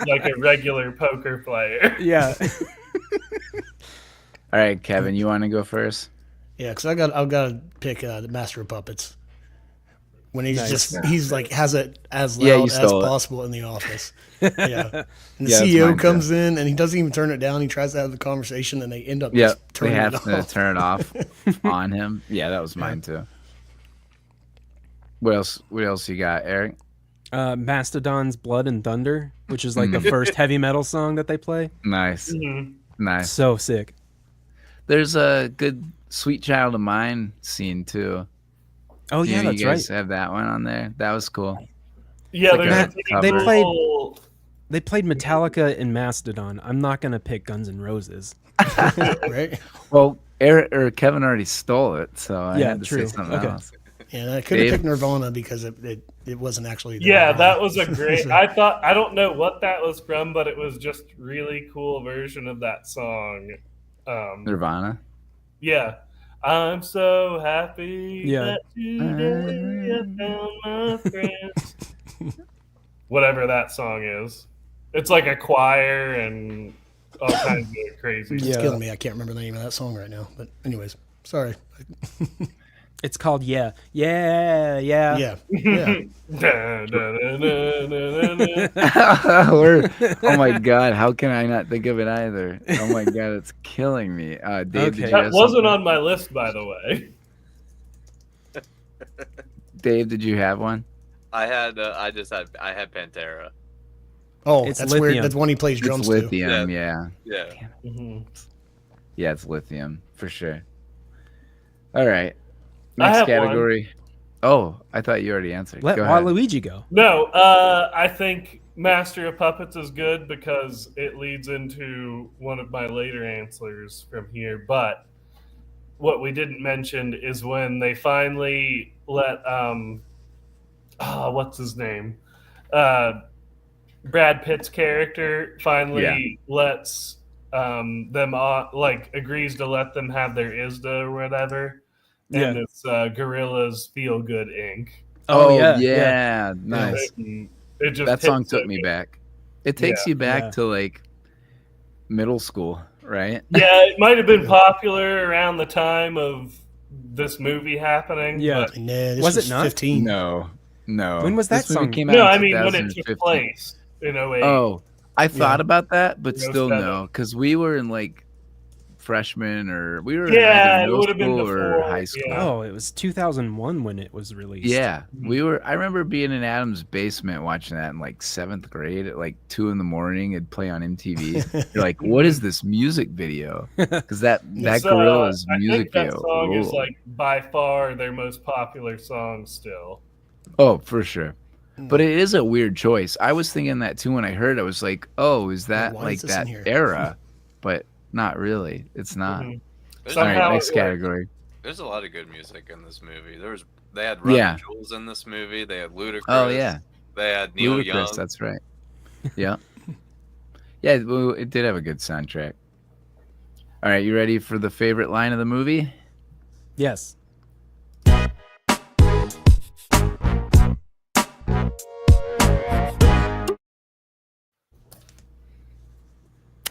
S3: like a regular poker player.
S2: Yeah.
S1: All right, Kevin, you want to go first?
S4: Yeah, because I've got to pick the Master of Puppets. When he's
S2: Nice.
S4: he's like has it as
S1: Yeah, you
S4: loud as
S1: stole it.
S4: possible in the office. Yeah, and the
S1: Yeah, that's
S4: CEO
S1: mine,
S4: comes in and he doesn't even turn it down. He tries to have the conversation and they end up
S1: Yeah,
S4: just
S1: they
S4: turning
S1: have
S4: it
S1: to
S4: off.
S1: turn it off on him. Yeah, that was mine too. What else? What else you got, Eric?
S2: Mastodon's Blood and Thunder, which is like the first heavy metal song that they play.
S1: Nice,
S3: Mhm.
S1: nice.
S2: So sick.
S1: There's a good "Sweet Child of Mine" scene too.
S2: Oh yeah,
S1: you
S2: that's
S1: guys
S2: right.
S1: have that one on there. That was cool.
S3: Yeah,
S1: It's like
S3: there's
S1: a
S3: a
S2: they
S1: cover.
S2: played-
S3: whole-
S2: They played Metallica in Mastodon. I'm not gonna pick Guns N' Roses.
S4: Right?
S1: Well, Eric or Kevin already stole it, so I
S2: Yeah,
S1: had to
S2: true.
S1: say something
S2: Okay.
S1: else.
S4: And I could have
S1: Dave?
S4: picked Nirvana because it wasn't actually. the
S3: Yeah,
S4: Nirvana.
S3: that was a great.
S4: So-
S3: I don't know what that was from, but it was just really cool version of that song.
S1: Nirvana.
S3: Yeah, I'm so happy
S2: Yeah.
S3: that today I found my friends. Whatever that song is, it's like a choir and all kinds of crazy.
S4: It's
S2: Yeah.
S4: killing me. I can't remember the name of that song right now. But anyways, sorry.
S2: It's called Yeah. Yeah. Yeah.
S4: Yeah, yeah.
S3: Da, da, da, da, da, da, da.
S1: Oh my god, how can I not think of it either? Oh my god, it's killing me. Dave,
S2: Okay.
S1: did you
S3: That
S1: have
S3: wasn't
S1: something?
S3: on my list, by the way.
S1: Dave, did you have one?
S5: I had Pantera.
S4: Oh,
S2: It's
S4: that's
S2: Lithium.
S4: weird. That's one he plays drums
S1: It's
S4: to.
S1: lithium, yeah.
S5: Yeah.
S3: Mhm.
S1: Yeah, it's lithium for sure. All right.
S3: I
S1: Next
S3: have
S1: category. Oh, I thought you already answered.
S2: Let
S1: Go ahead.
S2: Waluigi go.
S3: No, I think Master of Puppets is good because it leads into one of my later answers from here. But what we didn't mention is when they finally let what's his name? Brad Pitt's character finally lets them on, like agrees to let them have their ISDA or whatever. And
S2: Yeah.
S3: it's Gorilla's Feel Good Inc.
S2: Oh,
S1: yeah,
S2: yeah.
S1: nice.
S3: It just
S1: That song
S3: hits
S1: took
S3: it.
S1: me back. It takes
S3: Yeah.
S1: you back
S2: Yeah.
S1: to like middle school, right?
S3: Yeah, it might have been popular around the time of this movie happening.
S2: Yeah.
S3: but-
S4: Nah, this
S2: Was
S4: was
S2: it not?
S4: 15.
S1: No.
S2: When was that
S1: This movie
S2: song?
S1: came
S3: no,
S1: out
S3: I
S1: in
S3: mean when it
S1: 2015.
S3: took place in 08.
S1: Oh, I thought about that, but
S3: No,
S1: still
S3: seven.
S1: no, because we were in like freshmen or we were in
S3: Yeah,
S1: either
S3: it
S1: middle
S3: would have been
S1: school or
S3: before,
S1: high school.
S3: yeah.
S2: Oh, it was 2001 when it was released.
S1: Yeah, we were. I remember being in Adam's basement watching that in like 7th grade at like 2 a.m. It'd play on MTV. You're like, what is this music video? Because that
S3: So,
S1: Gorilla's
S3: I
S1: music
S3: think that
S1: video.
S3: song is
S1: ruled.
S3: like by far their most popular song still.
S1: Oh, for sure.
S3: Hmm.
S1: But it is a weird choice. I was thinking that too when I heard it. I was like, oh, is that
S4: why
S1: like
S4: is this in
S1: that
S4: here?
S1: era? But not really. It's not.
S3: Mhm.
S5: There's,
S1: All
S3: Somehow
S1: right,
S3: it
S1: next
S3: works.
S1: category.
S5: there's a lot of good music in this movie. They had Run
S1: Yeah.
S5: Jules in this movie. They had Ludacris.
S1: Oh, yeah.
S5: They had Neil
S1: Ludacris,
S5: Young.
S1: that's right. Yeah. Yeah, well, it did have a good soundtrack. All right, you ready for the favorite line of the movie?
S2: Yes.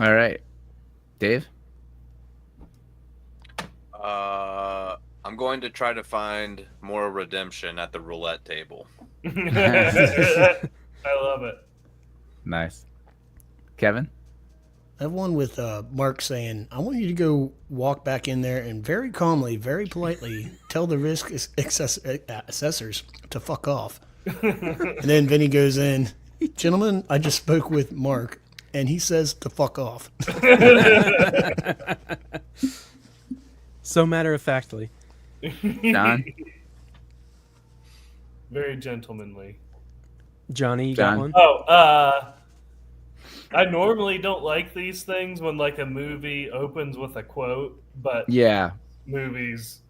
S1: All right. Dave?
S5: I'm going to try to find more redemption at the roulette table.
S3: I love it.
S1: Nice. Kevin?
S4: I have one with Mark saying, "I want you to go walk back in there and very calmly, very politely tell the risk assessors to fuck off." And then Vinny goes in, "Gentlemen, I just spoke with Mark, and he says to fuck off."
S2: So matter of factly.
S1: Don?
S3: Very gentlemanly.
S2: Johnny, you got
S1: John?
S2: one?
S3: Oh, I normally don't like these things when like a movie opens with a quote, but
S1: Yeah.
S3: movies,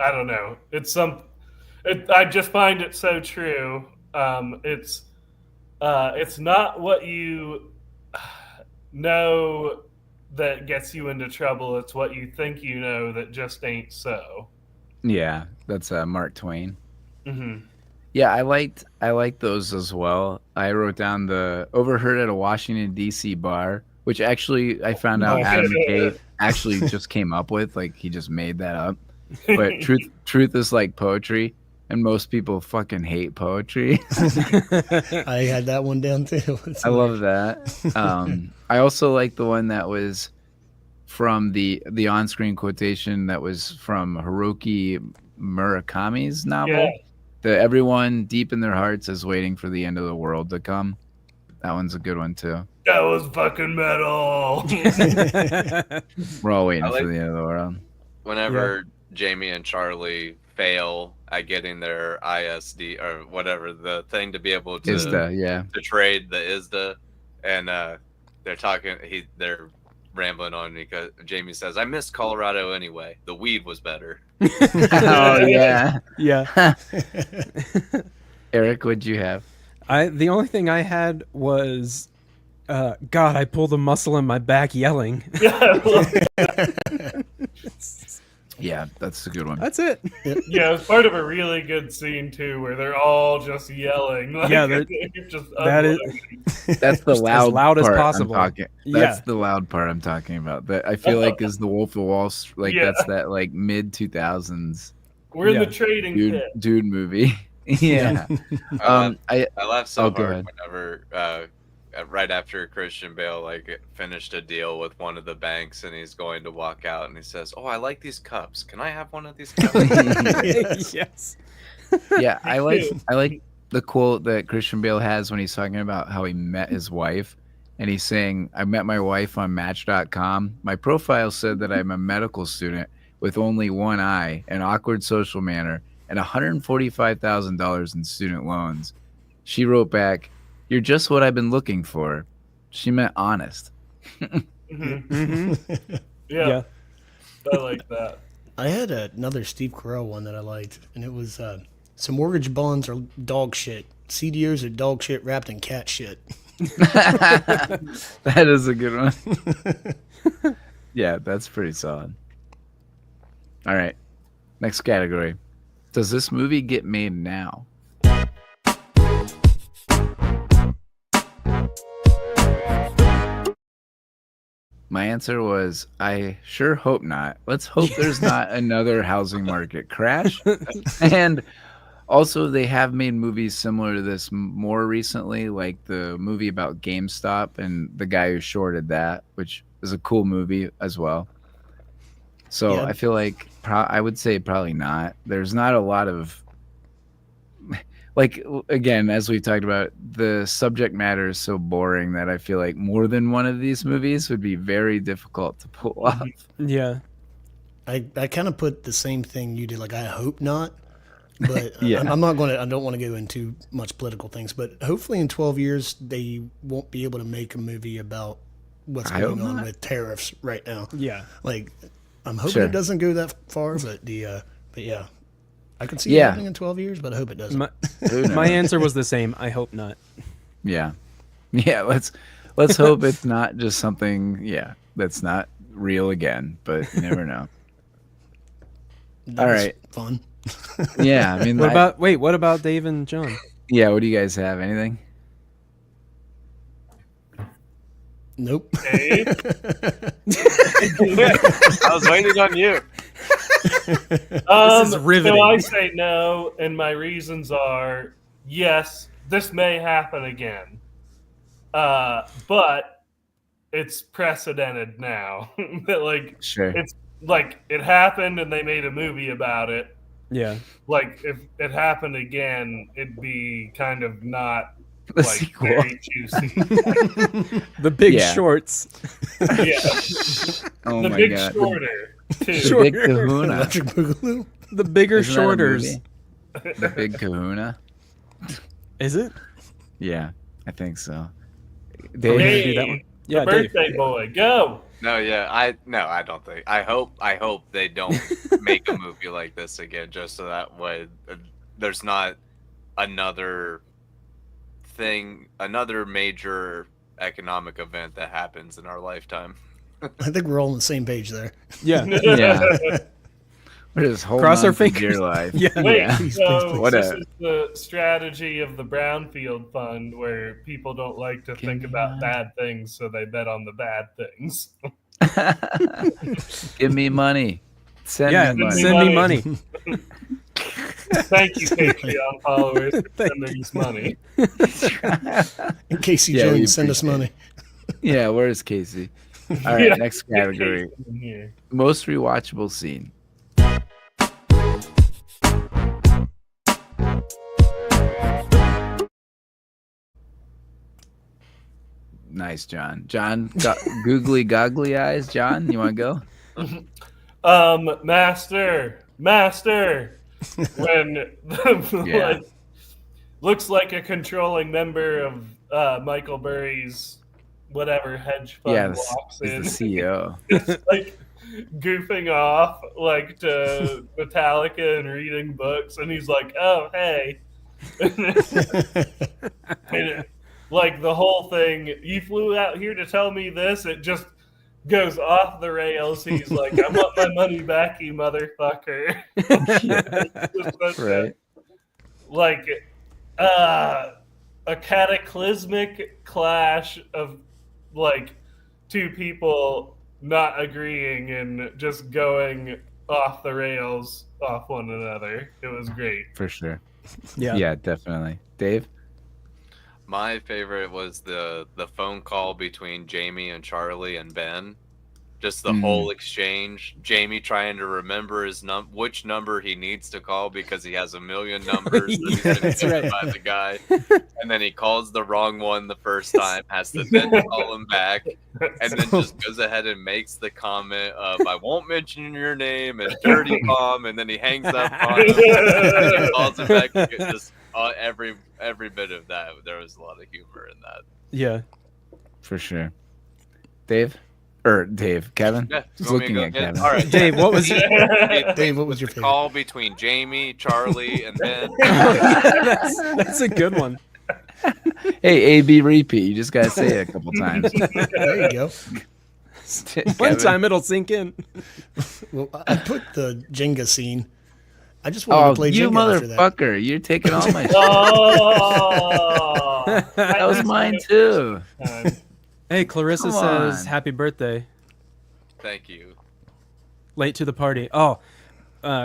S3: I don't know. I just find it so true. It's not what you know that gets you into trouble. It's what you think you know that just ain't so.
S1: Yeah. That's Mark Twain.
S3: Hmm.
S1: Yeah, I liked those as well. I wrote down the overheard at a Washington D.C. bar, which actually I found out Adam McKay actually just came up with. Like he just made that up. But truth is like poetry, and most people fucking hate poetry.
S4: I had that one down too.
S1: I love that. I also like the one that was from the on-screen quotation that was from Haruki Murakami's novel.
S3: Yeah.
S1: The everyone deep in their hearts is waiting for the end of the world to come. That one's a good one too.
S3: That was fucking metal.
S1: We're all waiting
S5: I like-
S1: for the end of the world.
S5: Whenever Jamie and Charlie fail at getting their ISD or whatever the thing to be able to
S1: ISDA,
S5: to trade the ISDA, and they're talking. They're rambling on because Jamie says, "I missed Colorado anyway. The weed was better."
S1: Oh yeah.
S2: Yeah.
S1: Eric, what'd you have?
S2: The only thing I had was, God, I pulled a muscle in my back yelling.
S1: Yeah, that's a good one.
S2: That's it.
S3: Yeah, it's part of a really good scene too, where they're all just yelling. Like,
S2: Yeah,
S3: just
S2: that is-
S3: unloading.
S1: That's the
S2: Just as
S1: loud
S2: loud as
S1: part
S2: possible.
S1: I'm talking.
S2: Yeah.
S1: That's the loud part I'm talking about. That I feel like is the Wolf of Wall Street. Like
S3: Yeah.
S1: that's that like mid 2000s
S3: We're in
S2: Yeah.
S3: the trading
S1: dude
S3: pit.
S1: movie. Yeah. I
S5: I laughed so
S1: go
S5: hard
S1: ahead.
S5: whenever right after Christian Bale like finished a deal with one of the banks and he's going to walk out and he says, "Oh, I like these cups. Can I have one of these cups?"
S2: Yes.
S1: yeah, I like the quote that Christian Bale has when he's talking about how he met his wife, and he's saying, "I met my wife on Match.com. My profile said that I'm a medical student with only one eye, an awkward social manner, and $145,000 in student loans. She wrote back, 'You're just what I've been looking for.' She meant honest."
S3: Mhm.
S2: Mm-hmm.
S3: Yeah, I like that.
S4: I had another Steve Carell one that I liked, and it was some mortgage bonds are dog shit. CDOs are dog shit wrapped in cat shit.
S1: That is a good one. Yeah, that's pretty solid. All right. Next category. Does this movie get made now? My answer was, I sure hope not. Let's hope there's not another housing market crash. And also, they have made movies similar to this more recently, like the movie about GameStop and the guy who shorted that, which is a cool movie as well. So
S4: Yeah.
S1: I feel like I would say probably not. There's not a lot of like, again, as we talked about, the subject matter is so boring that I feel like more than one of these movies would be very difficult to pull off.
S2: Yeah.
S4: I kind of put the same thing you did. Like, I hope not. But
S1: Yeah.
S4: I'm not going to, I don't want to go into much political things, but hopefully in 12 years, they won't be able to make a movie about what's
S1: I
S4: going
S1: hope
S4: on
S1: not.
S4: with tariffs right now.
S2: Yeah.
S4: Like, I'm hoping
S1: Sure.
S4: it doesn't go that far, but yeah, I can see it
S1: Yeah.
S4: happening in 12 years, but I hope it doesn't.
S2: My,
S1: Who knows?
S2: my answer was the same. I hope not.
S1: Yeah. Yeah, let's hope it's not just something, that's not real again, but you never know.
S4: That
S1: all
S4: was
S1: right.
S4: fun.
S1: Yeah, I mean,
S2: What about Dave and John?
S1: yeah, what do you guys have? Anything?
S4: Nope.
S3: Dave?
S5: I was waiting on you.
S2: This is riveting.
S3: So I say no, and my reasons are yes, this may happen again. But it's precedented now. That like
S1: Sure.
S3: it's like it happened and they made a movie about it.
S2: Yeah.
S3: Like if it happened again, it'd be kind of not
S1: The
S3: like
S1: sequel.
S3: very juicy.
S2: The Big
S1: Yeah.
S2: Shorts.
S3: Yeah.
S1: Oh
S3: The
S1: my
S3: Big
S1: god.
S3: Shorter too.
S1: The Big Kahuna.
S4: Electric Boogaloo.
S2: The Bigger
S1: Isn't that a
S2: Shorters.
S1: movie? The Big Kahuna.
S2: Is it?
S1: Yeah, I think so.
S2: Are we
S1: Dave,
S2: gonna
S3: Hey,
S2: do that one?
S3: the
S2: Yeah, Dave.
S3: birthday boy, go.
S5: No, yeah, I don't think. I hope they don't make a movie like this again, just so that way there's not another major economic event that happens in our lifetime.
S4: I think we're all on the same page there.
S2: Yeah.
S1: yeah, we're just holding
S2: Cross
S1: on
S2: our
S1: for
S2: fingers.
S1: dear life.
S2: Yeah.
S3: Wait,
S1: Yeah.
S3: so
S1: What
S3: this
S1: a-
S3: is the strategy of the Brownfield Fund, where people don't like to think about bad things, so they bet on the bad things.
S1: Give me money. Send
S2: Yeah,
S1: me money.
S2: send me money.
S3: Thank you, Patreon followers, for
S2: Thank
S3: sending us money.
S4: In Casey
S1: Yeah, we
S4: Jones, send us
S1: appreciate
S4: money.
S1: Yeah, where's Casey? All right,
S3: Yeah,
S1: next
S3: get
S1: category.
S3: Casey in here.
S1: Most rewatchable scene. Nice, John. John, googly goggly eyes. John, you want to go?
S3: Master, when
S1: Yeah.
S3: like, looks like a controlling member of Michael Burry's whatever hedge fund
S1: Yeah,
S3: walks in.
S1: he's the CEO.
S3: Just like goofing off like to Metallica and reading books, and he's like, "Oh, hey," and like the whole thing. You flew out here to tell me this. It just goes off the rails. He's like, "I want my money back, you motherfucker." It's just
S1: Right.
S3: like a cataclysmic clash of like two people not agreeing and just going off the rails off one another. It was great.
S1: For sure.
S2: Yeah.
S1: Yeah, definitely. Dave?
S5: My favorite was the phone call between Jamie and Charlie and Ben. Just the whole exchange. Jamie trying to remember which number he needs to call because he has a million numbers that he's been
S2: That's
S5: given
S2: right.
S5: by the guy. And then he calls the wrong one the first time, has to then call him back, and then just goes ahead and makes the comment of, "I won't mention your name," and "dirty bomb," and then he hangs up on him, and then he calls him back. Just every bit of that, there was a lot of humor in that.
S2: Yeah.
S1: For sure. Dave? Or Dave. Kevin?
S5: Yeah,
S1: Just
S5: you want me to
S1: looking
S5: go
S1: at
S5: again?
S1: Kevin.
S5: All right,
S2: Dave, what was
S4: Dave, what was your
S5: the
S4: favorite?
S5: call between Jamie, Charlie, and Ben?
S2: that's a good one.
S1: Hey, A-B repeat. You just got to say it a couple times.
S4: There you go.
S2: One
S1: Kevin?
S2: time it'll sink in.
S4: Well, I put the Jenga scene. I just wanted to
S1: Oh,
S4: play
S1: you
S4: Jenga after that.
S1: motherfucker. You're taking all my shit.
S3: Oh,
S1: That was mine too.
S2: Hey, Clarissa
S1: Come
S2: says
S1: on.
S2: happy birthday.
S5: Thank you.
S2: Late to the party. Oh,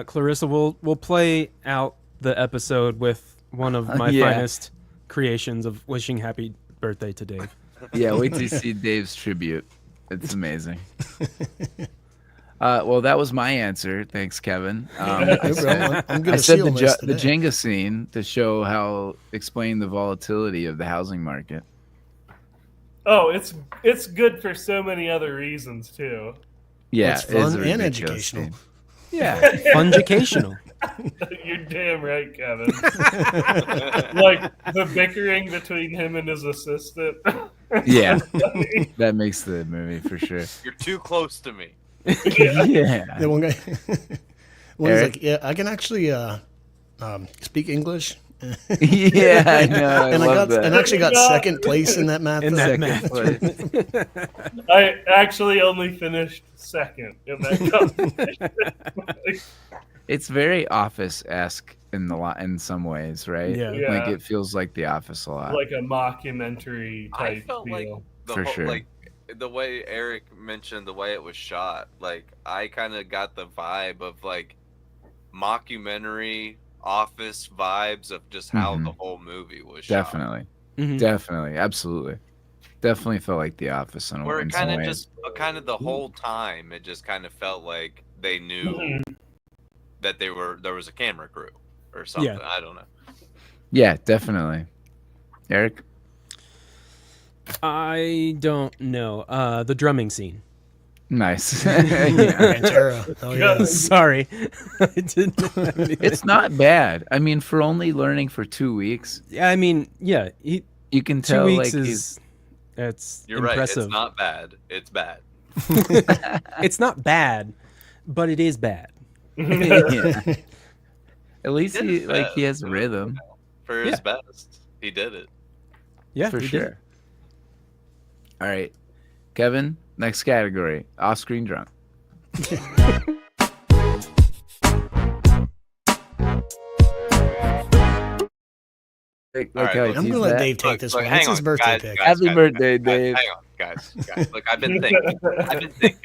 S2: Clarissa, we'll play out the episode with one of my
S1: Yeah.
S2: finest creations of wishing happy birthday to Dave.
S1: Yeah, wait till you see Dave's tribute. It's amazing. Well, that was my answer. Thanks, Kevin.
S4: No problem. I'm
S1: I
S4: gonna
S1: said
S4: seal
S1: the
S4: this
S1: the
S4: today.
S1: Jenga scene to show how explain the volatility of the housing market.
S3: Oh, it's good for so many other reasons too.
S1: Yeah,
S4: It's
S1: it is
S4: fun
S1: a
S4: and
S1: ridiculous
S4: educational.
S1: scene. Yeah,
S2: Fungicational.
S3: You're damn right, Kevin. Like the bickering between him and his assistant.
S1: yeah, that makes the movie for sure.
S5: You're too close to me.
S1: Yeah,
S4: The one guy, one
S1: Eric?
S4: was like, "Yeah, I can actually speak English,"
S1: yeah, I know. I
S4: and
S1: love that.
S4: actually got second place in that math.
S2: In
S4: thing.
S2: that
S1: Second
S2: math.
S1: place.
S3: I actually only finished second in that competition.
S1: It's very Office-esque in some ways, right?
S2: Yeah.
S3: Yeah.
S1: Like it feels like The Office a lot.
S3: Like a mockumentary
S5: I
S3: type
S5: felt
S3: feel.
S5: like the
S1: For
S5: whole,
S1: sure.
S5: like the way Eric mentioned the way it was shot. Like I kind of got the vibe of like mockumentary Office vibes of just how
S1: Mhm.
S5: the whole movie was shot.
S1: Definitely,
S2: Mhm.
S1: definitely, absolutely. Definitely felt like The Office in
S5: Where it
S1: some
S5: kind of
S1: ways.
S5: just kind of the whole time it just kind of felt like they knew that there was a camera crew or something.
S2: Yeah.
S5: I don't know.
S1: Yeah, definitely. Eric?
S2: I don't know. The drumming scene.
S1: Nice.
S4: Pantera. Oh, yeah.
S2: Sorry. I didn't have anything.
S1: It's not bad. I mean, for only learning for 2 weeks,
S2: Yeah, I mean, yeah.
S1: you can
S2: 2
S1: tell
S2: weeks
S1: like
S2: is it's
S5: You're
S2: impressive.
S5: right. It's not bad. It's bad.
S2: It's not bad, but it is bad.
S1: yeah. At least
S5: He did
S1: he
S5: his
S1: like he
S5: best,
S1: has rhythm
S5: For his best. He did it.
S2: Yeah,
S1: for
S2: he
S1: sure.
S2: did.
S1: All right, Kevin. Next category: off-screen drunk. Like
S5: All right,
S1: how he
S5: look,
S4: I'm
S1: sees
S4: gonna let
S1: that.
S4: Dave take this
S5: Look,
S4: one.
S5: hang
S4: It's his
S5: on,
S4: birthday
S5: guys,
S4: pick.
S5: guys,
S1: Happy
S5: guys,
S1: birthday,
S5: guys,
S1: Dave.
S5: Hang on, guys. Look, I've been thinking.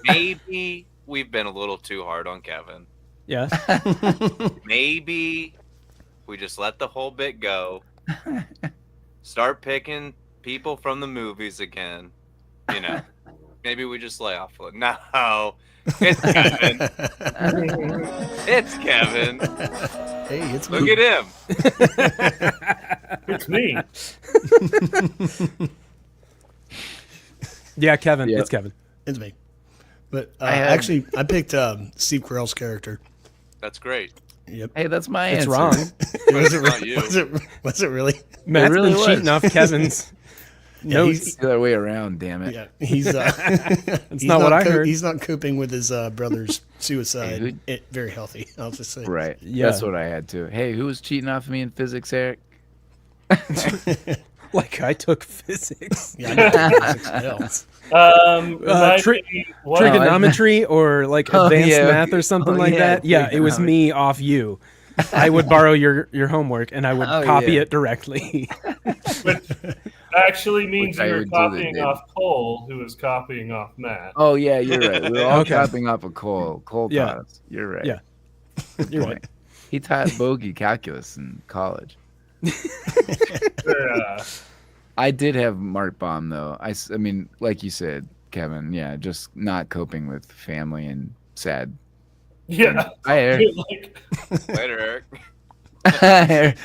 S5: Maybe we've been a little too hard on Kevin.
S2: Yeah.
S5: Maybe we just let the whole bit go. Start picking people from the movies again. You know, maybe we just lay off. No, it's Kevin. It's Kevin.
S4: Hey, it's
S5: Look
S4: me.
S5: at him.
S3: It's me.
S2: Yeah, Kevin.
S1: Yep.
S2: It's Kevin.
S4: It's me. But
S1: had-
S4: I picked Steve Carell's character.
S5: That's great.
S4: Yep.
S1: Hey, that's my
S2: It's
S1: answer.
S2: wrong.
S4: Was it,
S5: not you.
S4: was it really?
S2: Matt's
S1: really
S2: been
S1: was.
S2: cheating off Kevin's
S4: Yeah,
S2: notes.
S1: The other way around. Damn it.
S4: Yeah, he's. It's
S2: not what I heard.
S4: He's not coping with his brother's suicide.
S1: Hey,
S4: Very healthy. I'll just say.
S1: Right.
S2: Yeah.
S1: That's what I had to. Hey, who was cheating off me in physics, Eric?
S2: Like I took physics.
S4: Yeah, I know physics fails.
S3: It might
S2: tri-
S3: be- what-
S2: Trigonometry or like
S1: Oh,
S2: advanced
S1: yeah,
S2: math
S1: okay.
S2: or something
S1: Oh,
S2: like
S1: yeah,
S2: that. Yeah, it was me off you. I would borrow your homework and I would
S1: Oh,
S2: copy
S1: yeah.
S2: it directly.
S3: Which actually means
S1: Which I
S3: you were
S1: would do that,
S3: copying
S1: Dave.
S3: off Cole, who was copying off Matt.
S1: Oh yeah, you're right. We were all
S2: Okay.
S1: copying off of Cole. Cole
S2: Yeah.
S1: taught us. You're right.
S2: Yeah.
S1: Good
S2: You're
S1: point.
S2: right.
S1: He taught bogey calculus in college.
S3: Uh,
S1: I did have Mark Baum though. I mean, like you said, Kevin. Yeah, just not coping with family and sad.
S3: yeah.
S1: Hi, Eric.
S3: Like,
S5: Later, Eric.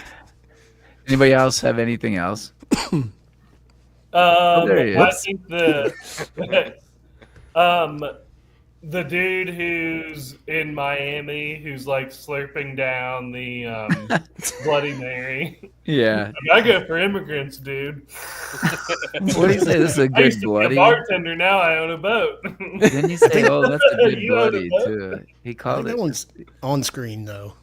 S1: Anybody else have anything else? there he
S3: I
S1: is.
S3: think the dude who's in Miami who's like slurping down the Bloody Mary.
S1: Yeah.
S3: I go for immigrants, dude.
S1: What do you say? This is a
S3: I
S1: good
S3: used to be
S1: bloody.
S3: a bartender. Now I own a boat.
S1: Didn't you say, "Oh, that's a good
S3: You own a
S1: bloody"?
S3: boat?
S1: Too. He
S4: I
S1: called
S4: think
S1: it.
S4: that one's on screen though.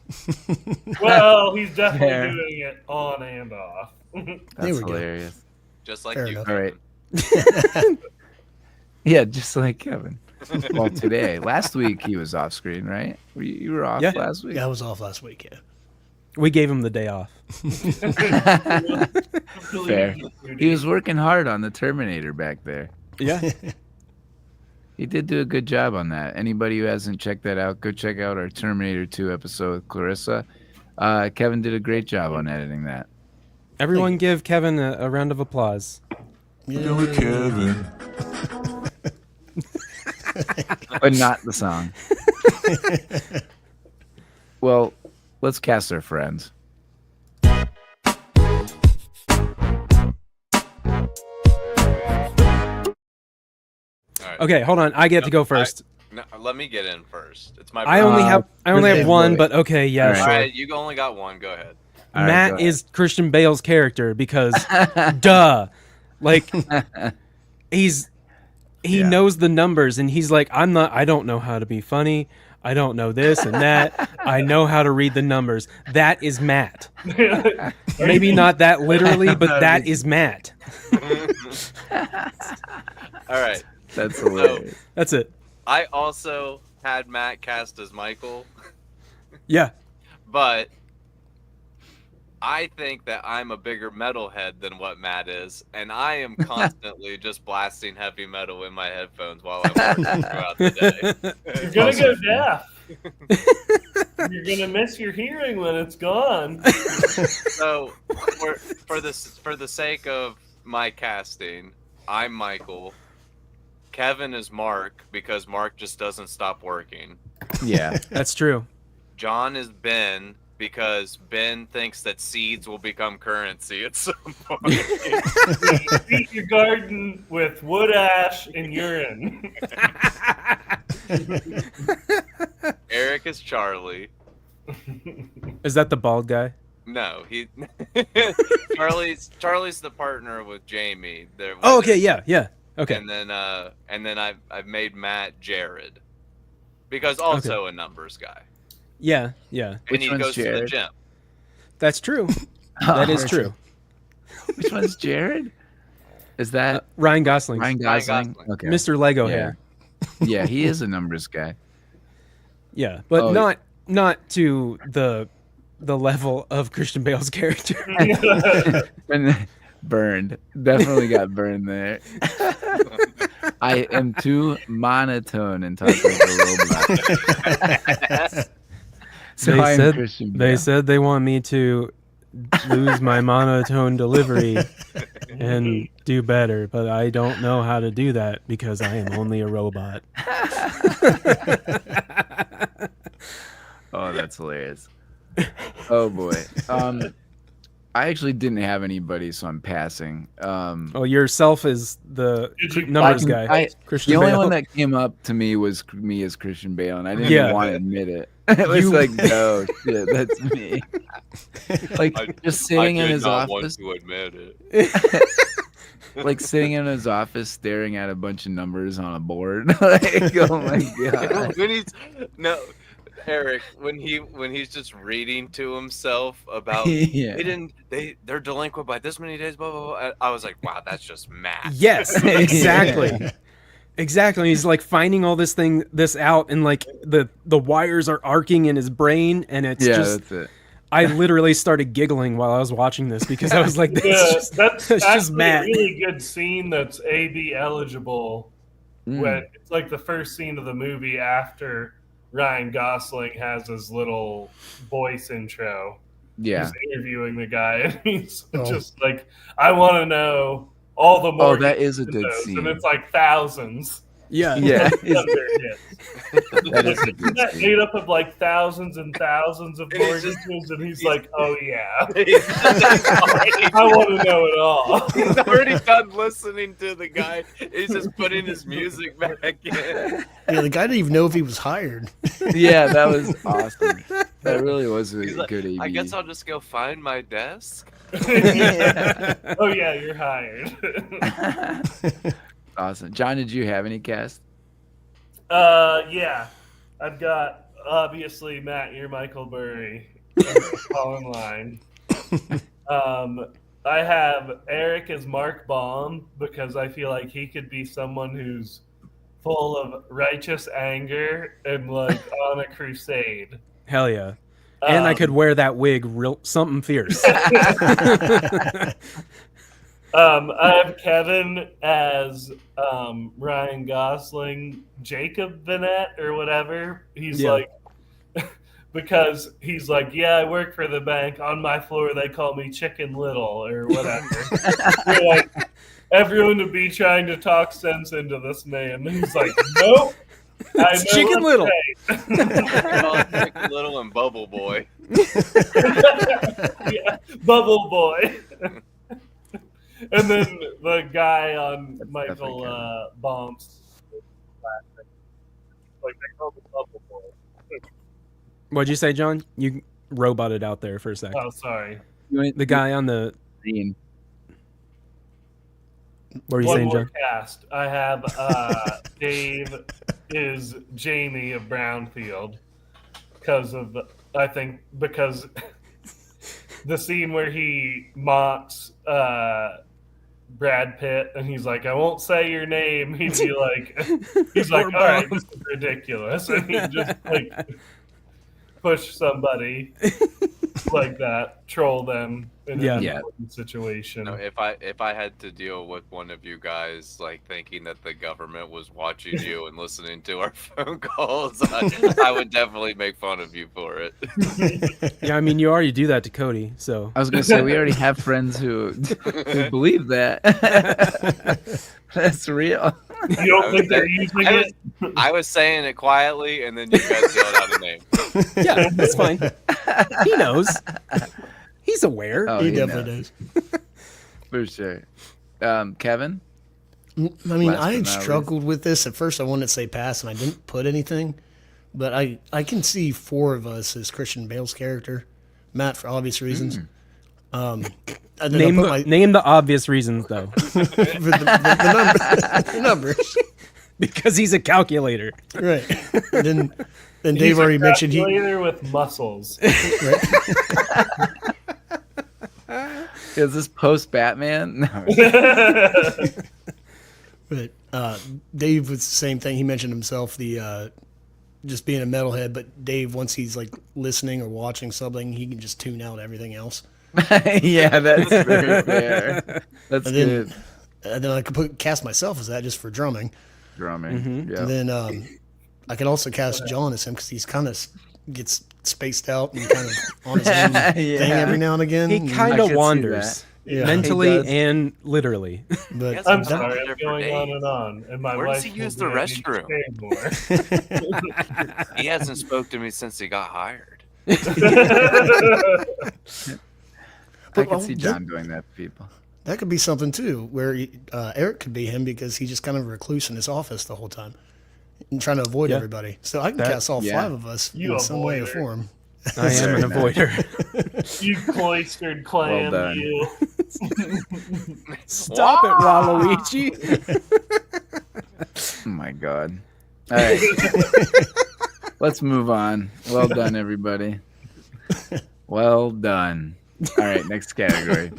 S3: Well, he's definitely
S1: Fair.
S3: doing it on and off.
S4: There
S1: That's
S4: we go.
S1: hilarious.
S5: Just like
S4: Fair
S5: you.
S4: enough.
S1: All
S5: Kevin.
S1: right. Yeah, just like Kevin. Well, today, last week he was off screen, right? You were off
S2: Yeah.
S1: last week.
S4: Yeah, I was off last week. Yeah.
S2: We gave him the day off.
S1: Fair. He was working hard on the Terminator back there.
S2: Yeah.
S1: He did do a good job on that. Anybody who hasn't checked that out, go check out our Terminator 2 episode with Clarissa. Kevin did a great job on editing that.
S2: Everyone give Kevin a round of applause.
S6: Kevin.
S1: But not the song. Well, let's cast our friends.
S5: All right.
S2: Okay, hold on. I get to go first.
S5: No, let me get in first. It's my.
S2: I only have
S1: birthday
S2: one,
S1: boy.
S2: but okay, yeah,
S1: All right.
S5: All
S2: sure.
S5: right, you only got one. Go ahead.
S1: All right,
S2: Matt
S1: go ahead.
S2: is Christian Bale's character because duh. Like he
S1: Yeah.
S2: knows the numbers and he's like, I don't know how to be funny. I don't know this and that. I know how to read the numbers. That is Matt. Maybe not that literally, but that is Matt.
S5: All right.
S1: That's hilarious.
S2: That's it.
S5: I also had Matt cast as Michael,
S2: Yeah.
S5: but I think that I'm a bigger metalhead than what Matt is, and I am constantly just blasting heavy metal in my headphones while I'm working throughout the day.
S3: You're gonna go deaf. You're gonna miss your hearing when it's gone.
S5: So, for the sake of my casting. I'm Michael. Kevin is Mark because Mark just doesn't stop working.
S1: Yeah.
S2: That's true.
S5: John is Ben because Ben thinks that seeds will become currency at some point.
S3: Feed your garden with wood ash and urine.
S5: Eric is Charlie.
S2: Is that the bald guy?
S5: No, he Charlie's the partner with Jamie.
S2: Oh, okay, yeah. Okay.
S5: And then I've made Matt Jared because also a numbers guy.
S2: Yeah.
S5: And
S1: Which
S5: he
S1: one's
S5: goes to the
S1: Jared?
S5: gym.
S2: That's true. That is true.
S1: Which one's Jared? Is that
S2: Ryan Gosling.
S1: Ryan Gosling?
S5: Gosling.
S1: Okay.
S2: Mr. Lego
S1: Yeah.
S2: hair.
S1: Yeah, he is a numbers guy.
S2: Yeah, but
S1: Oh,
S2: not to the level of Christian Bale's character.
S1: And burned. Definitely got burned there. I am too monotone and talk like a robot. So
S2: They
S1: I'm
S2: said
S1: Christian
S2: they
S1: Bale.
S2: said they want me to lose my monotone delivery and do better, but I don't know how to do that because I am only a robot.
S1: Oh, that's hilarious. Oh boy. I actually didn't have anybody, so I'm passing.
S2: Oh, yourself is the
S3: Did you-
S2: numbers
S1: I can-
S2: guy.
S1: I-
S2: Christian
S1: The only
S2: Bale.
S1: one that came up to me was me as Christian Bale, and I didn't
S2: Yeah.
S1: even want to admit it. It was
S2: You-
S1: like, no, shit, that's me. Like just sitting in his office,
S5: to admit it.
S1: like sitting in his office, staring at a bunch of numbers on a board. Like, oh my god.
S5: Eric, when he's just reading to himself about
S1: Yeah.
S5: they're delinquent by this many days, blah blah blah. I was like, wow, that's just math.
S2: Yes, exactly. Exactly. He's like finding all this out, and like the wires are arcing in his brain, and it's
S1: Yeah,
S2: just.
S1: that's it.
S2: I literally started giggling while I was watching this because I was like,
S3: That's
S2: that's just
S3: actually
S2: mad.
S3: a really good scene that's AB eligible.
S1: Mm.
S3: When it's like the first scene of the movie after Ryan Gosling has his little voice intro.
S1: Yeah.
S3: He's interviewing the guy, and he's
S4: Oh.
S3: just like, I want to know all the more.
S1: Oh, that is a good
S3: and
S1: scene.
S3: it's like thousands.
S2: Yeah.
S1: Yeah.
S3: Under hits.
S1: That is a
S3: Isn't
S1: good
S3: that
S1: scene.
S3: made up of like thousands and thousands of
S5: And he's just-
S3: mortgages, and he's like, oh yeah,
S5: He's
S3: I want to know it all.
S5: He's already done listening to the guy. He's just putting his music back in.
S4: Yeah, the guy didn't even know if he was hired.
S1: Yeah, that was awesome. That really was a
S5: He's like,
S1: good AB.
S5: I guess I'll just go find my desk.
S3: Oh yeah, you're hired.
S1: Awesome. John, did you have any cast?
S3: Yeah, I've got obviously Matt. You're Michael Burry. Fall in line. I have Eric as Mark Baum because I feel like he could be someone who's full of righteous anger and like on a crusade.
S2: Hell yeah. And I
S3: Um,
S2: could wear that wig real something fierce.
S3: I have Kevin as Ryan Gosling, Jacob Bennett or whatever. He's
S2: Yeah.
S3: like, because he's like, yeah, I work for the bank. On my floor, they call me Chicken Little or whatever. You're like, everyone would be trying to talk sense into this man. And he's like, nope. I
S2: It's
S3: know
S2: Chicken
S3: what
S2: Little.
S3: to say.
S5: Chicken Little and Bubble Boy.
S3: Yeah, Bubble Boy. And then the guy on Michael Baum's like they call him Bubble Boy.
S2: What'd you say, John? You roboted out there for a second.
S3: Oh, sorry.
S2: The guy on the
S1: Scene.
S2: what were you
S3: One
S2: saying,
S3: more
S2: John?
S3: cast. I have Dave is Jamie of Brownfield because the scene where he mocks Brad Pitt and he's like, I won't say your name. He'd be like, he's like,
S2: Poor
S3: all right,
S2: Bob.
S3: this is ridiculous, and he just like push somebody like that, troll them in
S2: Yeah.
S3: an
S1: Yeah.
S3: important situation.
S5: No, if I had to deal with one of you guys like thinking that the government was watching you and listening to our phone calls, I would definitely make fun of you for it.
S2: Yeah, I mean, you already do that to Cody, so.
S1: I was gonna say we already have friends who believe that. That's real.
S3: You don't think they're using
S5: I
S3: it?
S5: I was saying it quietly, and then you guys yelled out a name.
S2: Yeah, that's fine. He knows. He's aware.
S1: Oh,
S4: he
S1: he
S4: definitely
S1: knows.
S4: does.
S1: For sure. Kevin?
S4: I mean,
S1: Last
S4: I
S1: but not
S4: struggled with this. At first, I wanted to say pass, and I didn't put anything. But I can see four of us as Christian Bale's character. Matt, for obvious reasons. And then
S2: Name
S4: I'll put
S2: name the obvious reasons, though.
S4: the numbers.
S2: Because he's a calculator.
S4: Right. And then
S3: He's
S4: Dave
S3: a
S4: already mentioned he.
S3: calculator with muscles.
S1: Is this post Batman? No.
S4: But Dave was the same thing. He mentioned himself, the just being a metalhead. But Dave, once he's like listening or watching something, he can just tune out everything else.
S1: Yeah, that's very fair. That's
S4: And then,
S1: good.
S4: and then I could cast myself as that just for drumming.
S1: Drumming. Yeah.
S4: And then I could also cast John as him because he's kind of gets spaced out and kind of on his own thing every now and again.
S2: He kind
S1: I
S2: of
S1: could see
S2: wanders.
S4: Yeah.
S2: Mentally
S1: He does.
S2: and literally.
S4: But
S5: Yes,
S3: I'm
S5: That-
S3: sorry, I'm
S5: there for
S3: going on
S5: days.
S3: and on. And my
S5: Where does
S3: wife
S5: he
S3: will
S5: use
S3: be
S5: the
S3: able to
S5: restroom?
S3: say more.
S5: He hasn't spoke to me since he got hired.
S1: I
S4: But,
S1: can see John doing that to people.
S4: that could be something too, where Eric could be him because he's just kind of a recluse in his office the whole time and trying to avoid
S2: Yeah.
S4: everybody. So I can
S2: That-
S4: cast all
S1: yeah.
S4: five of us
S3: You
S4: in some way or
S3: avoider.
S4: form.
S2: I am an
S1: Very
S2: avoider.
S3: You cloistered clam,
S1: done.
S3: you.
S2: Stop it, Waluigi.
S1: Oh my god. All right. Let's move on. Well done, everybody. Well done. All right, next category.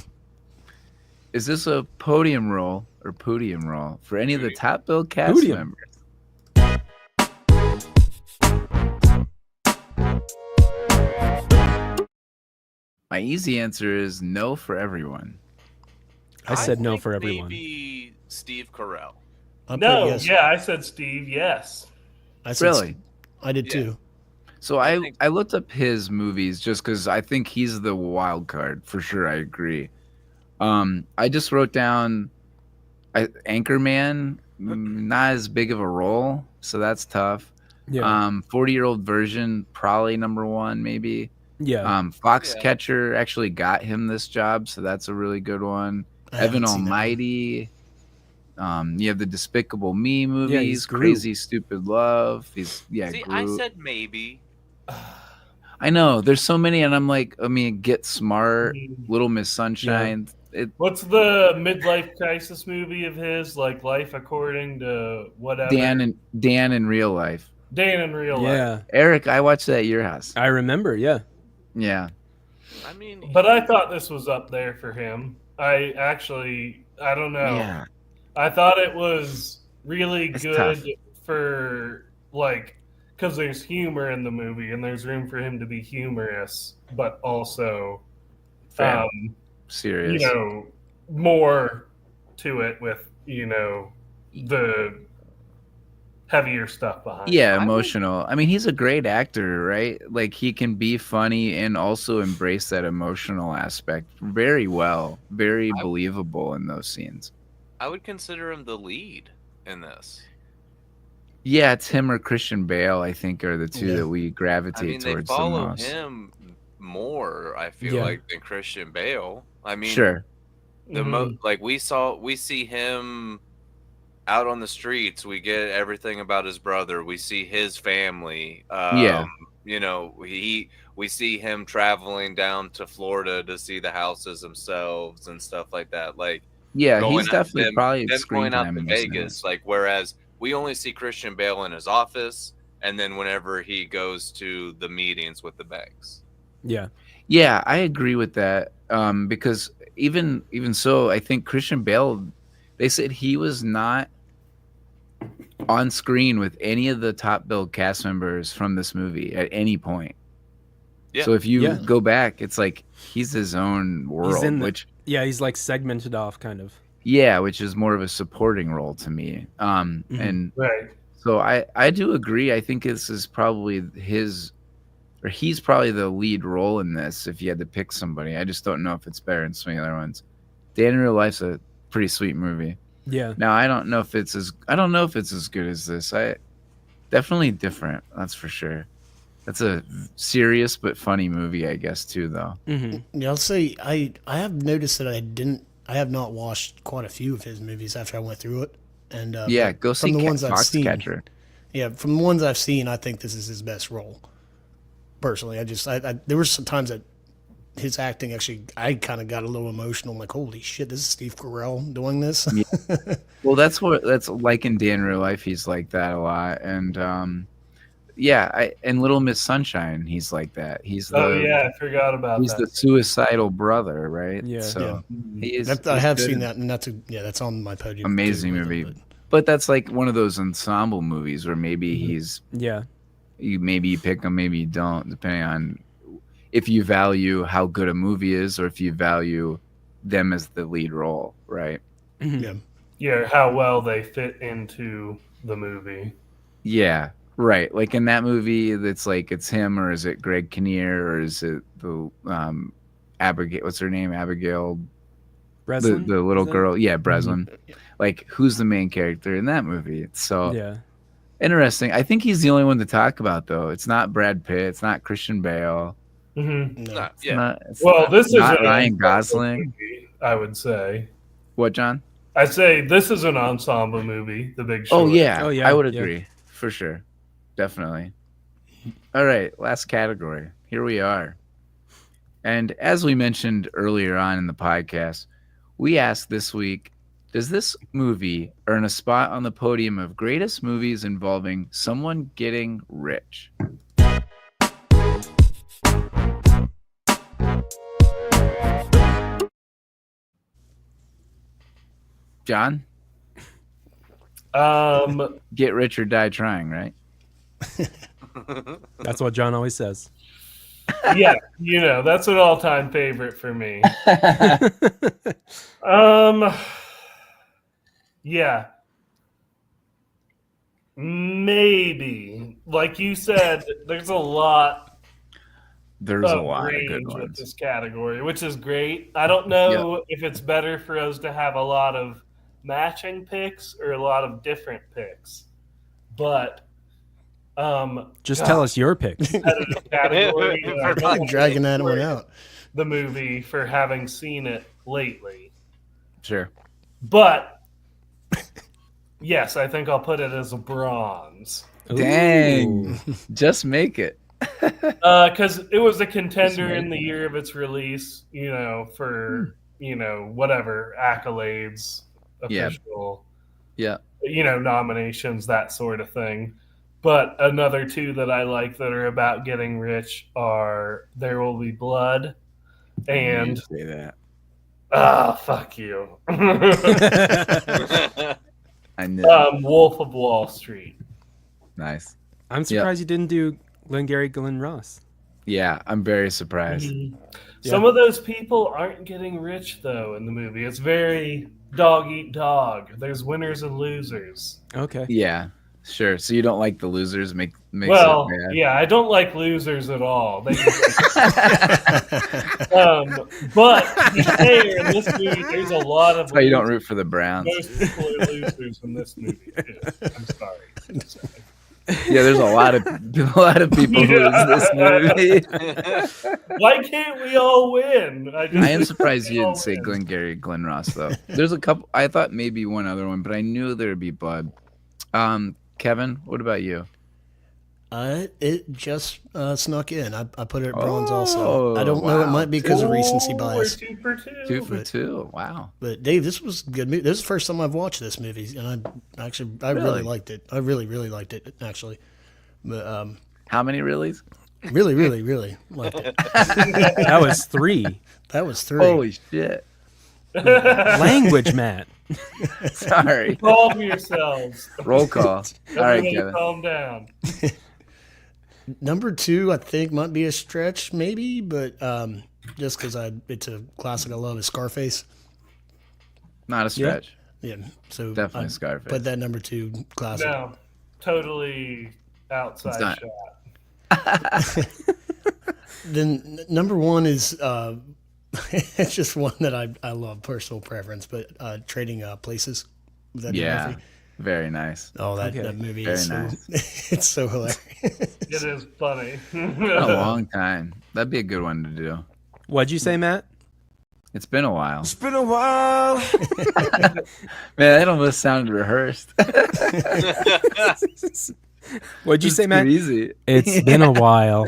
S1: Is this a podium role or podium role for any of the top billed cast
S2: Podium.
S1: members? My easy answer is no for everyone.
S2: I said no
S5: think
S2: for everyone.
S5: Maybe Steve Carell.
S4: I put
S3: No,
S4: yes.
S3: yeah, I said Steve, yes.
S4: I said
S1: Really?
S4: I did
S5: Yeah.
S4: too.
S1: So
S5: I
S1: I
S5: think-
S1: looked up his movies just because I think he's the wild card for sure. I agree. I just wrote down Anchorman, not as big of a role, so that's tough.
S2: Yeah.
S1: 40-year-old version, probably number one, maybe.
S2: Yeah.
S1: Foxcatcher actually got him this job, so that's a really good one.
S4: I haven't
S1: Evan
S4: seen that one.
S1: Almighty. You have the Despicable Me movies,
S2: he's Groot.
S1: Crazy Stupid Love. He's
S5: See, I
S1: Groot.
S5: said maybe.
S1: I know there's so many, and I'm like, I mean, Get Smart,
S3: Mm.
S1: Little Miss Sunshine.
S3: What's the midlife crisis movie of his? Like Life According to whatever.
S1: Dan in Real Life.
S3: Dan in Real Life.
S2: Yeah.
S1: Eric, I watched that at your house.
S2: I remember. Yeah.
S1: Yeah,
S5: I mean,
S3: But I thought this was up there for him. I don't know.
S1: yeah.
S3: I thought it was really
S1: It's
S3: good
S1: tough.
S3: for, like, because there's humor in the movie and there's room for him to be humorous, but also,
S1: Fair.
S3: you
S1: Serious.
S3: know, more to it with, you know, the heavier stuff behind it.
S1: Yeah, emotional. I mean, he's a great actor, right? Like he can be funny and also embrace that emotional aspect very well. Very believable in those scenes.
S5: I would consider him the lead in this.
S1: Yeah, it's him or Christian Bale, I think, are the two
S4: Yeah.
S1: that we
S5: I
S1: gravitate
S5: mean, they
S1: towards the
S5: follow
S1: most.
S5: him more, I feel
S2: Yeah.
S5: like, than Christian Bale. I mean,
S1: Sure.
S3: Mhm.
S5: like we see him out on the streets. We get everything about his brother. We see his family.
S1: Yeah.
S5: You know, we see him traveling down to Florida to see the houses themselves and stuff like that. Like,
S1: Yeah,
S5: going
S1: he's
S5: out-
S1: definitely
S5: them-
S1: probably
S5: them
S1: screen
S5: going out
S1: time
S5: to
S1: in this
S5: Vegas. Like, whereas we only see Christian Bale in his office, and then whenever he goes to the meetings with the banks.
S2: Yeah.
S1: Yeah, I agree with that. Because even so, I think Christian Bale, they said he was not on screen with any of the top billed cast members from this movie at any point.
S5: Yeah.
S1: So if you
S2: Yeah.
S1: go back, it's like he's his own world,
S2: He's in the,
S1: which
S2: he's like segmented off kind of.
S1: yeah, which is more of a supporting role to me. And
S3: Right.
S1: so I do agree. I think this is probably he's probably the lead role in this. If you had to pick somebody, I just don't know if it's better than some of the other ones. Day in Real Life's a pretty sweet movie.
S2: Yeah.
S1: Now I don't know if it's as good as this. Definitely different. That's for sure. That's a serious but funny movie, I guess, too, though.
S2: Mm-hmm.
S4: Yeah, I'll say I have noticed that I have not watched quite a few of his movies after I went through it, and
S1: Yeah,
S4: but
S1: go see
S4: from the ones I've seen.
S1: Foxcatcher.
S4: Yeah, from the ones I've seen, I think this is his best role. Personally, there were some times that his acting actually, I kind of got a little emotional. I'm like, holy shit, this is Steve Carell doing this.
S1: Yeah. Well, that's like in Day in Real Life. He's like that a lot, and and Little Miss Sunshine, he's like that. He's
S3: I forgot about
S1: he's
S3: that.
S1: the suicidal brother, right?
S2: Yeah.
S1: So he is.
S4: I
S1: he's
S4: have
S1: good.
S4: seen that, and that's on my podium.
S1: Amazing
S4: too,
S1: movie.
S4: but-
S1: But that's like one of those ensemble movies where maybe he's
S2: Yeah.
S1: maybe you pick him, maybe you don't, depending on if you value how good a movie is or if you value them as the lead role, right?
S4: Yeah.
S3: Yeah, how well they fit into the movie.
S1: Yeah, right. Like in that movie, it's him, or is it Greg Kinnear, or is it the Abigail? What's her name? Abigail,
S2: Breslin?
S1: the little
S2: Is that-
S1: girl. Yeah, Breslin. Like, who's the main character in that movie? It's so
S2: Yeah.
S1: interesting. I think he's the only one to talk about, though. It's not Brad Pitt. It's not Christian Bale.
S3: Mm-hmm.
S4: No.
S3: This is
S1: not
S3: an
S1: Ryan
S3: ensemble
S1: Gosling.
S3: movie, I would say.
S1: What, John?
S3: I'd say this is an ensemble movie, The Big Short.
S1: Oh yeah.
S2: Oh, yeah,
S1: I would
S2: yeah.
S1: agree for sure, definitely. All right, last category. Here we are, and as we mentioned earlier on in the podcast, we asked this week: does this movie earn a spot on the podium of greatest movies involving someone getting rich? John, get rich or die trying, right?
S2: That's what John always says.
S3: Yeah, that's an all-time favorite for me. Yeah. Maybe. Like you said, there's a lot
S1: There's a
S3: of
S1: lot of
S3: range
S1: good
S3: with
S1: ones.
S3: this category, which is great. I don't know if it's better for us to have a lot of matching picks or a lot of different picks. But
S2: Just tell us your picks.
S3: competitive category, I
S4: Probably
S3: don't wanna
S4: dragging that one
S3: support
S4: out.
S3: the movie for having seen it lately.
S1: Sure.
S3: But yes, I think I'll put it as a bronze.
S1: Dang. Just make it.
S3: Because it was a contender in the year of its release, for, whatever accolades,
S1: Yeah.
S3: official,
S1: Yeah.
S3: Nominations, that sort of thing. But another two that I like that are about getting rich are There Will Be Blood and
S1: say that.
S3: fuck you.
S1: I know.
S3: Wolf of Wall Street.
S1: Nice.
S2: I'm surprised you didn't do Glengarry Glen Ross.
S1: Yeah, I'm very surprised.
S3: Some of those people aren't getting rich though in the movie. It's very dog eat dog. There's winners and losers.
S2: Okay.
S1: Yeah, sure. So you don't like the losers? Makes
S3: Well,
S1: it bad.
S3: yeah, I don't like losers at all. But to be fair, in this movie, there's a lot of.
S1: That's why you don't root for the Browns.
S3: Most people are losers in this movie. Too. I'm sorry.
S1: Yeah, there's a lot of people who lose this movie.
S3: Why can't we all win?
S1: I am surprised you didn't say Glengarry Glen Ross though. There's a couple. I thought maybe one other one, but I knew there'd be Blood. Kevin, what about you?
S4: It just snuck in. I put it at bronze also. I don't know. It
S1: wow.
S4: might be because of recency
S3: We're
S4: bias.
S3: 2 for 2.
S1: 2 for 2. Wow.
S4: But Dave, this was a good movie. This is the first time I've watched this movie, and I
S1: Really?
S4: really liked it. I really liked it actually. But
S1: How many reallys?
S4: really liked it.
S2: That was 3.
S4: That was 3.
S1: Holy shit.
S2: Language, Matt.
S1: Sorry.
S3: Calm yourselves.
S1: Roll call. All right,
S3: Everybody
S1: Kevin.
S3: calm down.
S4: Number 2, I think might be a stretch, maybe, but just because it's a classic I love is Scarface.
S1: Not a stretch.
S4: Yeah, so
S1: Definitely
S4: I'd
S1: Scarface.
S4: Put that number 2 classic.
S3: No, totally
S1: It's
S3: outside
S1: not-
S3: shot.
S4: Then number 1 is it's just one that I love, personal preference, but Trading Places. Was that Eddie
S1: Yeah.
S4: Murphy?
S1: Very nice.
S4: Oh, that,
S2: Okay.
S4: that movie
S1: Very
S4: is so
S1: nice.
S4: it's so hilarious.
S3: It is funny.
S1: A long time. That'd be a good one to do.
S2: What'd you say, Matt?
S1: It's been a while.
S7: It's been a while.
S1: Man, that almost sounded rehearsed.
S2: What'd you
S1: It's
S2: say, Matt?
S1: too easy.
S2: It's been a while.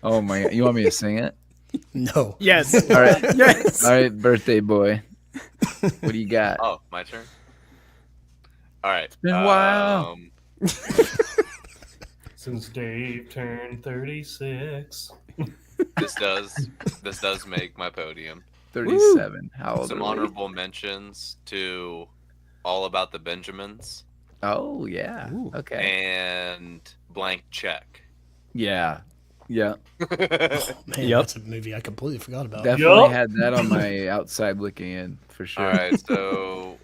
S1: Oh my god. You want me to sing it?
S4: No.
S2: Yes.
S1: All right.
S2: Yes.
S1: All right, birthday boy. What do you got?
S5: Oh, my turn. All right. It's
S1: been a while.
S3: Since Dave turned 36.
S5: This does make my podium.
S1: 37. How old
S5: Some
S1: are we?
S5: honorable mentions to All About the Benjamins
S1: Oh, yeah.
S2: Ooh.
S1: Okay.
S5: and Blank Check.
S1: Yeah. Yeah.
S4: Man,
S2: Yep.
S4: that's a movie I completely forgot about.
S1: Definitely
S3: Yup.
S1: had that on my outside looking in for sure.
S5: All right, so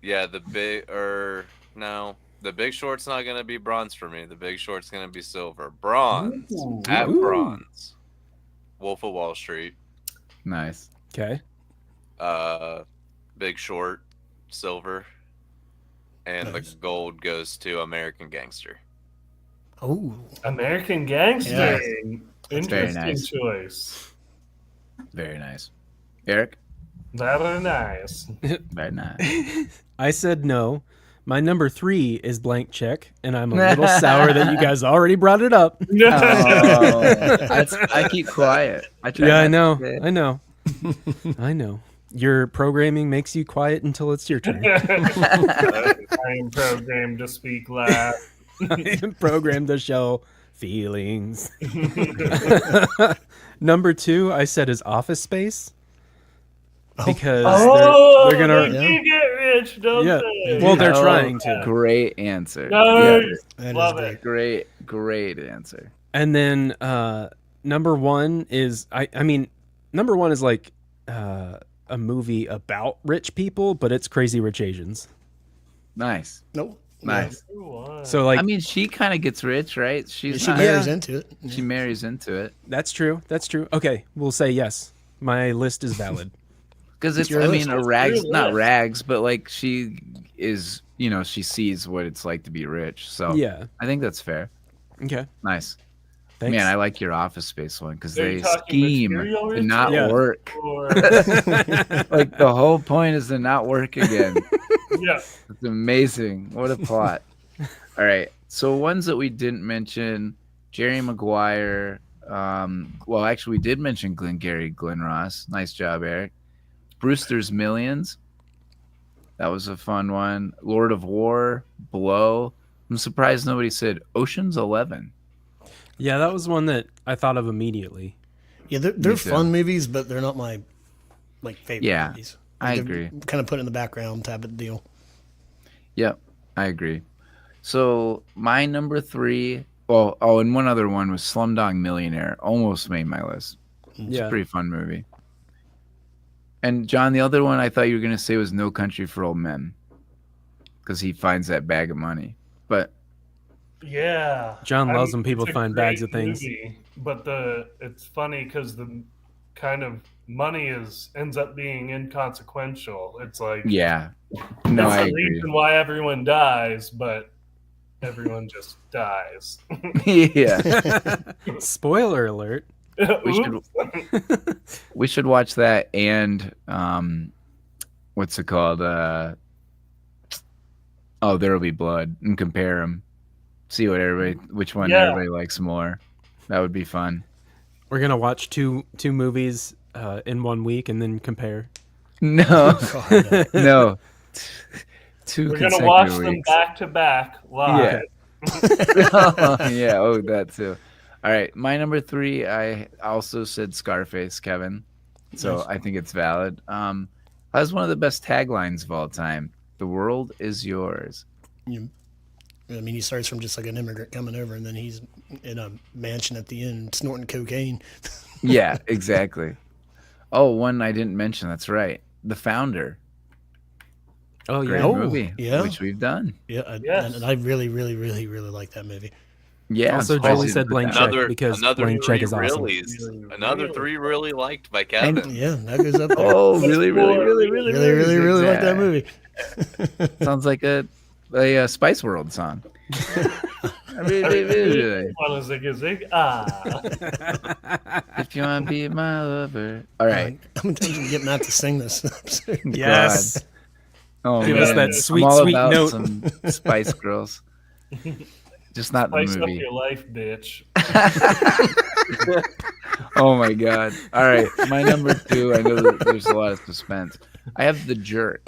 S5: yeah, the Big Short's not gonna be bronze for me. The Big Short's gonna be silver. Bronze
S3: Ooh.
S5: at
S2: Ooh.
S5: bronze. Wolf of Wall Street.
S1: Nice.
S2: Okay.
S5: Big Short, silver, and
S4: Nice.
S5: the gold goes to American Gangster.
S4: Oh,
S3: American Gangster.
S4: Yeah.
S3: Interesting
S1: very nice.
S3: choice.
S1: Very nice. Eric?
S3: Very nice.
S1: Very nice.
S2: I said no. My number 3 is Blank Check, and I'm a little sour that you guys already brought it up.
S1: Oh, I keep quiet. I try
S2: Yeah, I
S1: not
S2: know.
S1: to say it.
S2: I know. I know. Your programming makes you quiet until it's your turn.
S3: I am programmed to speak loud.
S2: I am programmed to show feelings. Number 2, I said is Office Space. Because
S3: Oh,
S2: they're gonna.
S3: they do get rich, don't
S2: Yeah.
S3: they?
S2: Well, they're
S1: Oh,
S2: trying to.
S1: Great answer.
S3: Nice.
S1: Yeah,
S4: that is
S3: Love
S4: great.
S3: it.
S1: great answer.
S2: And then number 1 is I mean number 1 is like a movie about rich people, but it's Crazy Rich Asians.
S1: Nice.
S4: Nope.
S1: Nice.
S2: So like
S1: I mean, she kind of gets rich, right?
S4: She
S1: She's not,
S4: marries into it.
S1: she marries into it
S2: that's true. That's true. Okay, we'll say yes. My list is valid.
S1: because it's.
S4: your
S1: I
S4: list.
S1: mean, a
S3: It's
S1: rags,
S3: your
S1: not
S3: list.
S1: rags, but like she is. You know, she sees what it's like to be rich. So
S2: Yeah.
S1: I think that's fair.
S2: Okay.
S1: Nice.
S2: Thanks.
S1: Man, I like your Office Space one because
S3: Are
S1: they
S3: you talking
S1: scheme
S3: material
S1: to
S3: rich
S1: not
S2: Yeah.
S1: work.
S3: Or,
S1: Like the whole point is to not work again.
S3: yeah.
S1: It's amazing. What a plot. All right. So ones that we didn't mention, Jerry Maguire. Well, actually, we did mention Glengarry Glen Ross. Nice job, Eric. Brewster's Millions. That was a fun one. Lord of War, Blow. I'm surprised nobody said Ocean's 11.
S2: Yeah, that was one that I thought of immediately.
S4: Yeah, they're
S1: too.
S4: fun movies, but they're not my favorite
S1: Yeah,
S4: movies.
S1: I
S4: They're
S1: agree.
S4: Kind of put in the background type of deal.
S1: Yep, I agree. So my number 3. Well, and one other one was Slumdog Millionaire. Almost made my list. It's
S2: Yeah.
S1: a pretty fun movie. And John, the other one I thought you were gonna say was No Country for Old Men, because he finds that bag of money. But
S3: Yeah.
S2: John loves when
S3: it's
S2: people
S3: a
S2: find bags of
S3: great
S2: things.
S3: movie, but it's funny because the kind of money ends up being inconsequential. It's like
S1: yeah, no,
S3: it's
S1: I
S3: the
S1: agree.
S3: reason why everyone dies, but everyone just dies.
S1: Yeah,
S2: Spoiler alert.
S1: we should
S3: Oops.
S1: we should watch that and what's it called? Oh, There'll Be Blood, and compare them. See which one
S3: Yeah.
S1: everybody likes more. That would be fun.
S2: We're gonna watch two movies in 1 week and then compare.
S1: No,
S4: God, no.
S1: no. 2
S3: We're gonna watch
S1: consecutive
S3: them
S1: weeks.
S3: back to back live.
S1: Yeah. Oh, that too. All right, my number 3. I also said Scarface, Kevin. So
S4: Nice.
S1: I think it's valid. That's one of the best taglines of all time. The world is yours.
S4: You- I mean, he starts from just like an immigrant coming over, and then he's in a mansion at the end snorting cocaine.
S1: Yeah, exactly. Oh, one I didn't mention. That's right. The Founder.
S2: Oh
S1: Great
S2: yeah.
S4: Oh,
S1: movie,
S4: yeah.
S1: which we've done.
S4: Yeah,
S3: Yes.
S4: and I really, really, really, really like that movie.
S1: Yeah. I'm
S2: Also,
S1: surprised
S2: Julie
S1: you
S2: said
S1: didn't put
S2: blank
S1: that
S2: check
S1: one.
S5: Another
S2: because
S5: another
S2: blank
S5: three
S2: check is awesome.
S5: reallys. Another
S3: Really
S5: three really liked by
S1: And-
S5: Kevin.
S4: Yeah, that goes up there.
S1: Oh, really, really, really, really,
S4: really, really, really like that movie.
S1: Sounds like a Spice World song.
S3: Want to zig a zig?
S1: If you want to be my lover. All right.
S4: How many times do we get Matt to sing this?
S2: Yes.
S1: Oh,
S2: Give us
S1: man.
S2: that sweet,
S1: I'm all
S2: sweet
S1: about
S2: note.
S1: some Spice Girls. Just not the
S3: Spice up
S1: movie.
S3: your life, bitch.
S1: Oh my god. All right. My number 2, I know that there's a lot of suspense. I have The Jerk.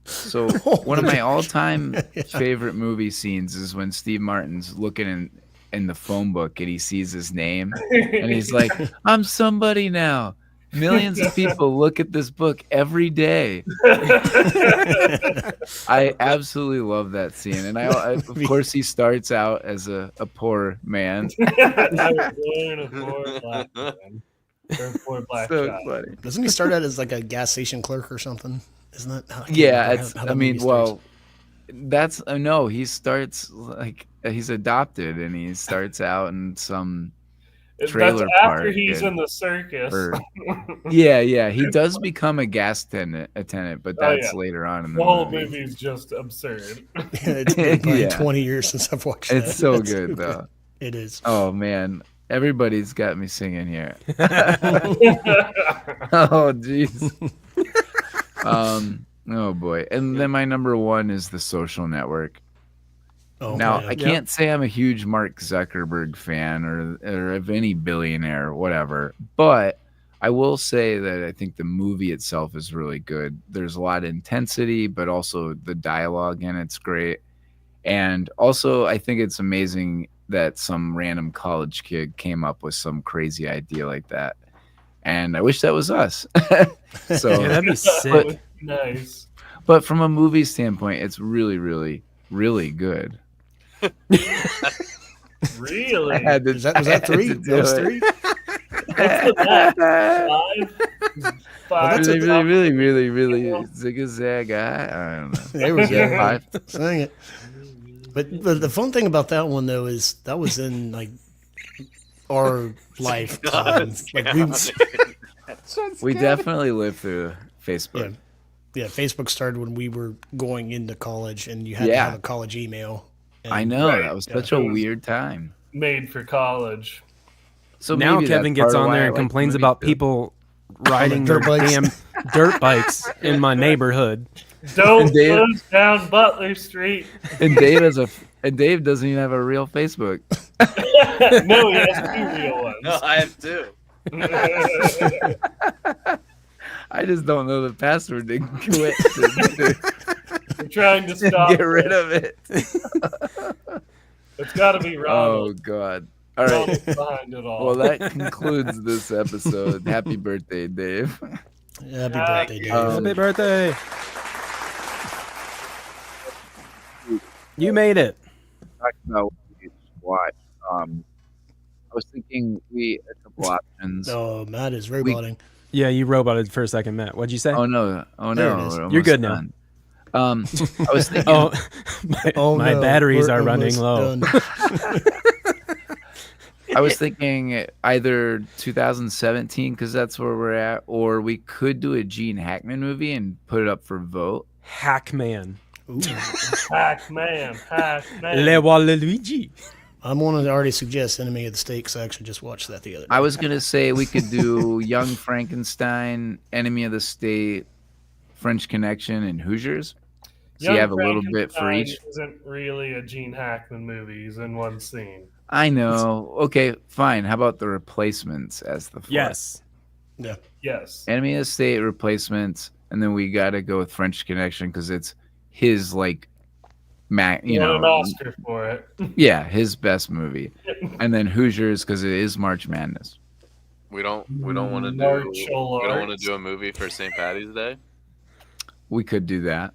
S1: So one of my all-time favorite movie scenes is when Steve Martin's looking in the phone book and he sees his name and he's like, I'm somebody now. Millions of people look at this book every day. I absolutely love that scene. And I of course, he starts out as a poor man.
S3: I was born a poor black man. Or a poor black
S1: So
S3: child.
S1: funny.
S4: Doesn't he start out as like a gas station clerk or something? Isn't that? I can't
S1: Yeah,
S4: remember
S1: it's.
S4: how
S1: I
S4: that
S1: mean,
S4: movie starts.
S1: well, that's no. He starts like he's adopted, and he starts out in some trailer
S3: That's after
S1: park.
S3: he's
S1: and-
S3: in the circus.
S1: or- yeah, he does become a gas attendant, but
S3: Oh,
S1: that's
S3: yeah.
S1: later on in the
S3: The whole
S1: movie.
S3: movie is just absurd.
S4: It's been probably
S1: Yeah.
S4: 20 years since I've watched that.
S1: It's so
S4: That's
S1: good
S4: stupid.
S1: though.
S4: It is.
S1: Oh man, everybody's got me singing here. Oh jeez. Oh boy, and then my number 1 is The Social Network.
S4: Oh,
S1: Now,
S4: yeah.
S1: I can't say I'm a huge Mark Zuckerberg fan or of any billionaire or whatever, but I will say that I think the movie itself is really good. There's a lot of intensity, but also the dialogue in it's great. And also, I think it's amazing that some random college kid came up with some crazy idea like that. And I wish that was us. So,
S2: Yeah, that'd be sick.
S3: Nice.
S1: but from a movie standpoint, it's really, really, really good.
S3: Really?
S1: I had to-
S4: Was that
S1: I had
S4: 3?
S1: to
S4: That
S1: do
S4: was
S1: it.
S4: 3?
S3: What's the next? Five?
S4: that's
S1: Really,
S4: a-
S1: really, really, really zig a zag. I don't know.
S4: There we
S1: Yeah,
S4: go.
S1: 5.
S4: Sang it. But the fun thing about that one though is that was in like our lifetime. Like
S1: We definitely lived through Facebook.
S4: yeah, Facebook started when we were going into college, and you had to
S1: Yeah.
S4: have a college email. And
S1: I know
S3: Right.
S1: that was
S4: Yeah.
S1: such a weird time.
S3: Made for college.
S1: So
S2: Now
S1: maybe
S2: Kevin
S1: that's
S2: gets
S1: part of
S2: on
S1: why
S2: there
S1: I
S2: and
S1: like the
S2: complains
S1: movie
S2: about
S1: too.
S2: people riding their
S4: dirt bikes.
S2: damn dirt bikes in my neighborhood.
S3: Don't
S1: Dave-
S3: close down Butler Street.
S1: And Dave doesn't even have a real Facebook.
S3: No, he has 2 real ones.
S5: No, I have 2.
S1: I just don't know the password to quit
S3: We're trying to
S1: to
S3: stop.
S1: get rid of it.
S3: It's got to be
S1: Oh
S3: Ronald.
S1: God! All right.
S3: Ronald's behind it all.
S1: Well, that concludes this episode. Happy birthday, Dave.
S4: Happy birthday, Dave.
S2: Happy birthday! You made it.
S1: Talking about what we watch. I was thinking a couple options.
S4: Oh, Matt is roboting.
S2: Yeah, you roboted for a second, Matt. What'd you say?
S1: Oh no!
S4: There it
S1: No!
S4: is.
S1: we're
S2: You're good
S1: almost
S2: now.
S1: done. I was thinking.
S2: Oh, my
S4: No,
S2: batteries
S4: we're
S2: are running
S4: almost
S2: low.
S4: done.
S1: I was thinking either 2017 because that's where we're at, or we could do a Gene Hackman movie and put it up for vote.
S2: Hackman.
S4: Ooh.
S3: Hackman.
S2: Le Waluigi.
S4: I'm one to already suggest Enemy of the State because I actually just watched that the other day.
S1: I was gonna say we could do Young Frankenstein, Enemy of the State, French Connection, and Hoosiers. So you have a little bit for each.
S3: Isn't really a Gene Hackman movie. He's in one scene.
S1: I know. Okay, fine. How about the Replacements as the fourth?
S2: Yes.
S4: Yeah.
S3: Yes.
S1: Enemy of the State, Replacements, and then we got to go with French Connection because it's his like,
S3: He won an Oscar for it.
S1: yeah, his best movie, and then Hoosiers because it is March Madness.
S5: We don't want to do
S3: Martial
S5: we don't want
S3: arts.
S5: to do a movie for St. Patty's Day.
S1: We could do that.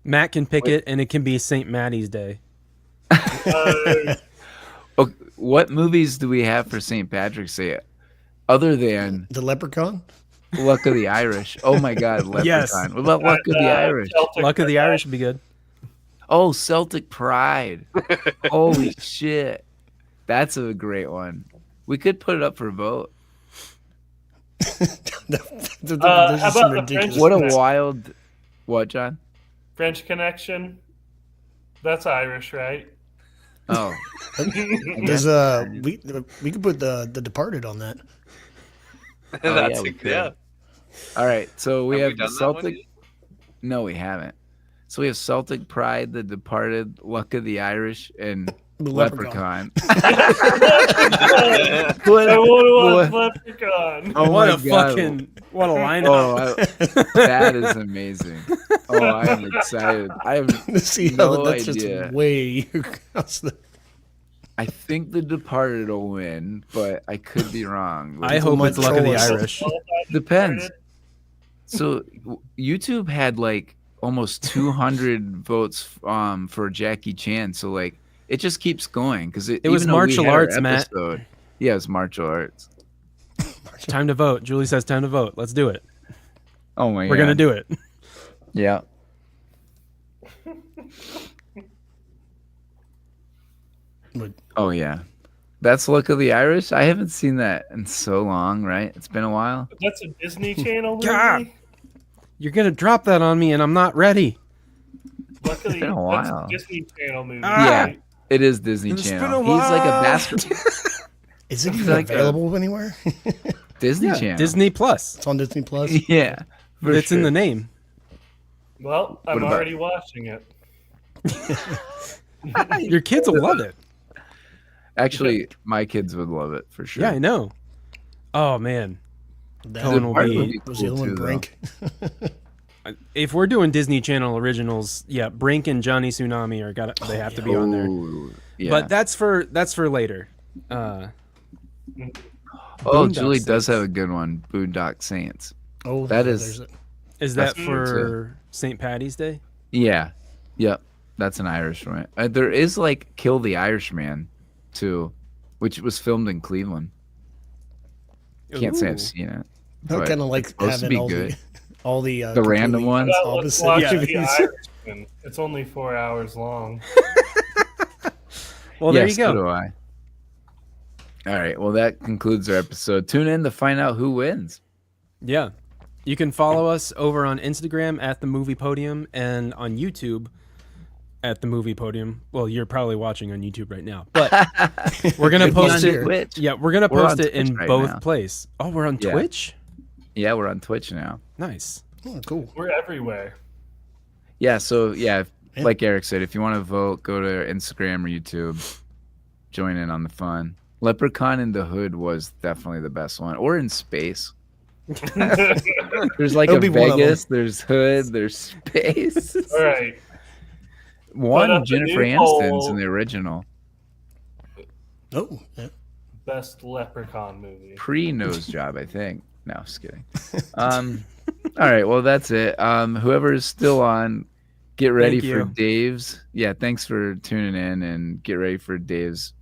S2: Matt can pick it, and it can be St. Maddie's Day.
S1: Oh, what movies do we have for St. Patrick's Day other than
S4: The Leprechaun?
S1: Luck of the Irish? Oh my God, Leprechaun.
S2: Yes.
S1: What about Luck of the Irish?
S3: Celtic
S2: Luck of the
S3: Pride.
S2: Irish would be good.
S1: Oh, Celtic Pride. Holy shit. That's a great one. We could put it up for a vote.
S4: This is
S3: how
S4: some
S3: about the
S4: ridiculous.
S3: French-
S1: What a wild. What, John?
S3: French Connection. That's Irish, right?
S1: Oh,
S4: There's we could put the Departed on that.
S5: That's
S1: yeah, we could.
S5: yeah.
S1: all right. So we
S5: Have
S1: have
S5: we done that one
S1: Celtic.
S5: yet?
S1: No, we haven't. So we have Celtic Pride, The Departed, Luck of the Irish, and
S4: The
S1: Leprechaun.
S3: I
S1: What-
S3: want to watch
S1: what-
S3: Leprechaun.
S1: Oh
S2: What
S1: my
S2: a
S1: God.
S2: fucking what a lineup!
S1: That is amazing. Oh, I am excited. I have
S4: See
S1: no
S4: how that's
S1: idea.
S4: just way across the.
S1: I think The Departed will win, but I could be wrong.
S2: I hope it's Luck of the
S4: Trolls.
S2: Irish.
S1: Depends. So YouTube had like almost 200 votes for Jackie Chan. So like it just keeps going because
S2: It was
S1: even though we
S2: martial
S1: had our
S2: arts, Matt.
S1: episode- Yeah, it's martial arts.
S2: Time to vote. Julie says time to vote. Let's do it.
S1: Oh my god,
S2: We're gonna do it.
S1: Yeah.
S4: But
S1: Oh yeah, that's Luck of the Irish. I haven't seen that in so long. Right? It's been a while.
S3: That's a Disney Channel movie.
S2: God. You're gonna drop that on me, and I'm not ready.
S3: Luckily,
S1: been a
S3: that's
S1: while.
S3: a Disney Channel movie.
S2: Ah.
S3: right?
S1: It is Disney
S2: It's been
S1: Channel.
S2: a
S1: He's like a
S2: while.
S1: bastard.
S4: is it even
S1: like a-
S4: available anywhere?
S1: Disney
S2: Yeah,
S1: Channel.
S2: Disney Plus.
S4: It's on Disney Plus.
S1: Yeah. for
S2: It's in
S1: sure.
S2: the name.
S3: Well, I'm
S1: about-
S3: already watching it.
S2: Your kids will love it.
S1: Actually, my kids would love it for sure.
S2: Yeah, I know. Oh man,
S4: That
S2: Cohen will
S1: part
S2: be-
S1: would be
S4: was the
S1: cool
S4: other one
S1: too, though.
S4: Brink.
S2: if we're doing Disney Channel originals, yeah, Brink and Johnny Tsunami are they have to be on there.
S1: Ooh, yeah.
S2: But that's for later.
S1: oh,
S2: Boondock
S1: Julie does
S2: Saints.
S1: have a good one. Boondock Saints.
S4: Oh,
S1: That
S4: yeah,
S1: is-
S4: there's it.
S2: Is that
S1: That's
S2: for St. Patty's Day?
S1: Yeah. Yep. That's an Irish one. There is like Kill the Irishman too, which was filmed in Cleveland. Can't say
S2: Ooh.
S1: I've seen it.
S4: I
S1: but
S4: kind of like
S1: it's supposed to
S4: having
S1: be
S4: all
S1: good.
S4: the all the
S1: The random
S4: completely
S1: ones?
S3: Well, let's
S4: opposite
S3: watch The
S4: movies.
S3: Irishman. It's only 4 hours long.
S2: Well, there
S1: Yes,
S2: you
S1: so
S2: go.
S1: do I. All right. Well, that concludes our episode. Tune in to find out who wins.
S2: Yeah. You can follow us over on Instagram at the Movie Podium and on YouTube at the Movie Podium. Well, you're probably watching on YouTube right now, but we're gonna
S1: Could be
S2: post
S1: on
S2: it.
S1: Twitch.
S2: Yeah, we're gonna
S1: We're
S2: post
S1: on
S2: it in
S1: Twitch right
S2: both
S1: now.
S2: places. Oh, we're on
S1: Yeah.
S2: Twitch.
S1: Yeah, we're on Twitch now.
S2: Nice.
S4: Oh, cool.
S3: We're everywhere.
S1: Yeah. So yeah, like Eric said, if you want to vote, go to Instagram or YouTube. Join in on the fun. Leprechaun in the Hood was definitely the best one, or in space. There's like
S4: It'll
S1: a
S4: be one of
S1: Vegas, there's Hood, there's space.
S3: All right.
S1: One
S3: up the
S1: Jennifer
S3: new
S1: Aniston's
S3: poll.
S1: in the original.
S4: Oh, yeah.
S3: Best Leprechaun movie.
S1: Pre-nose job, I think. No, just kidding. All right, well that's it. Whoever's still on, get ready
S2: Thank
S1: for
S2: you.
S1: Dave's. Yeah, thanks for tuning in and get ready for Dave's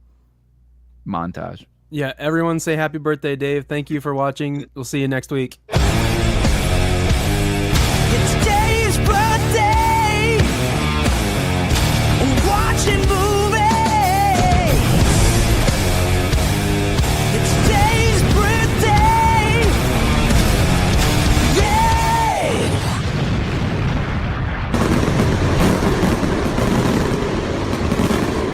S1: montage.
S2: Yeah, everyone say happy birthday, Dave. Thank you for watching. We'll see you next week.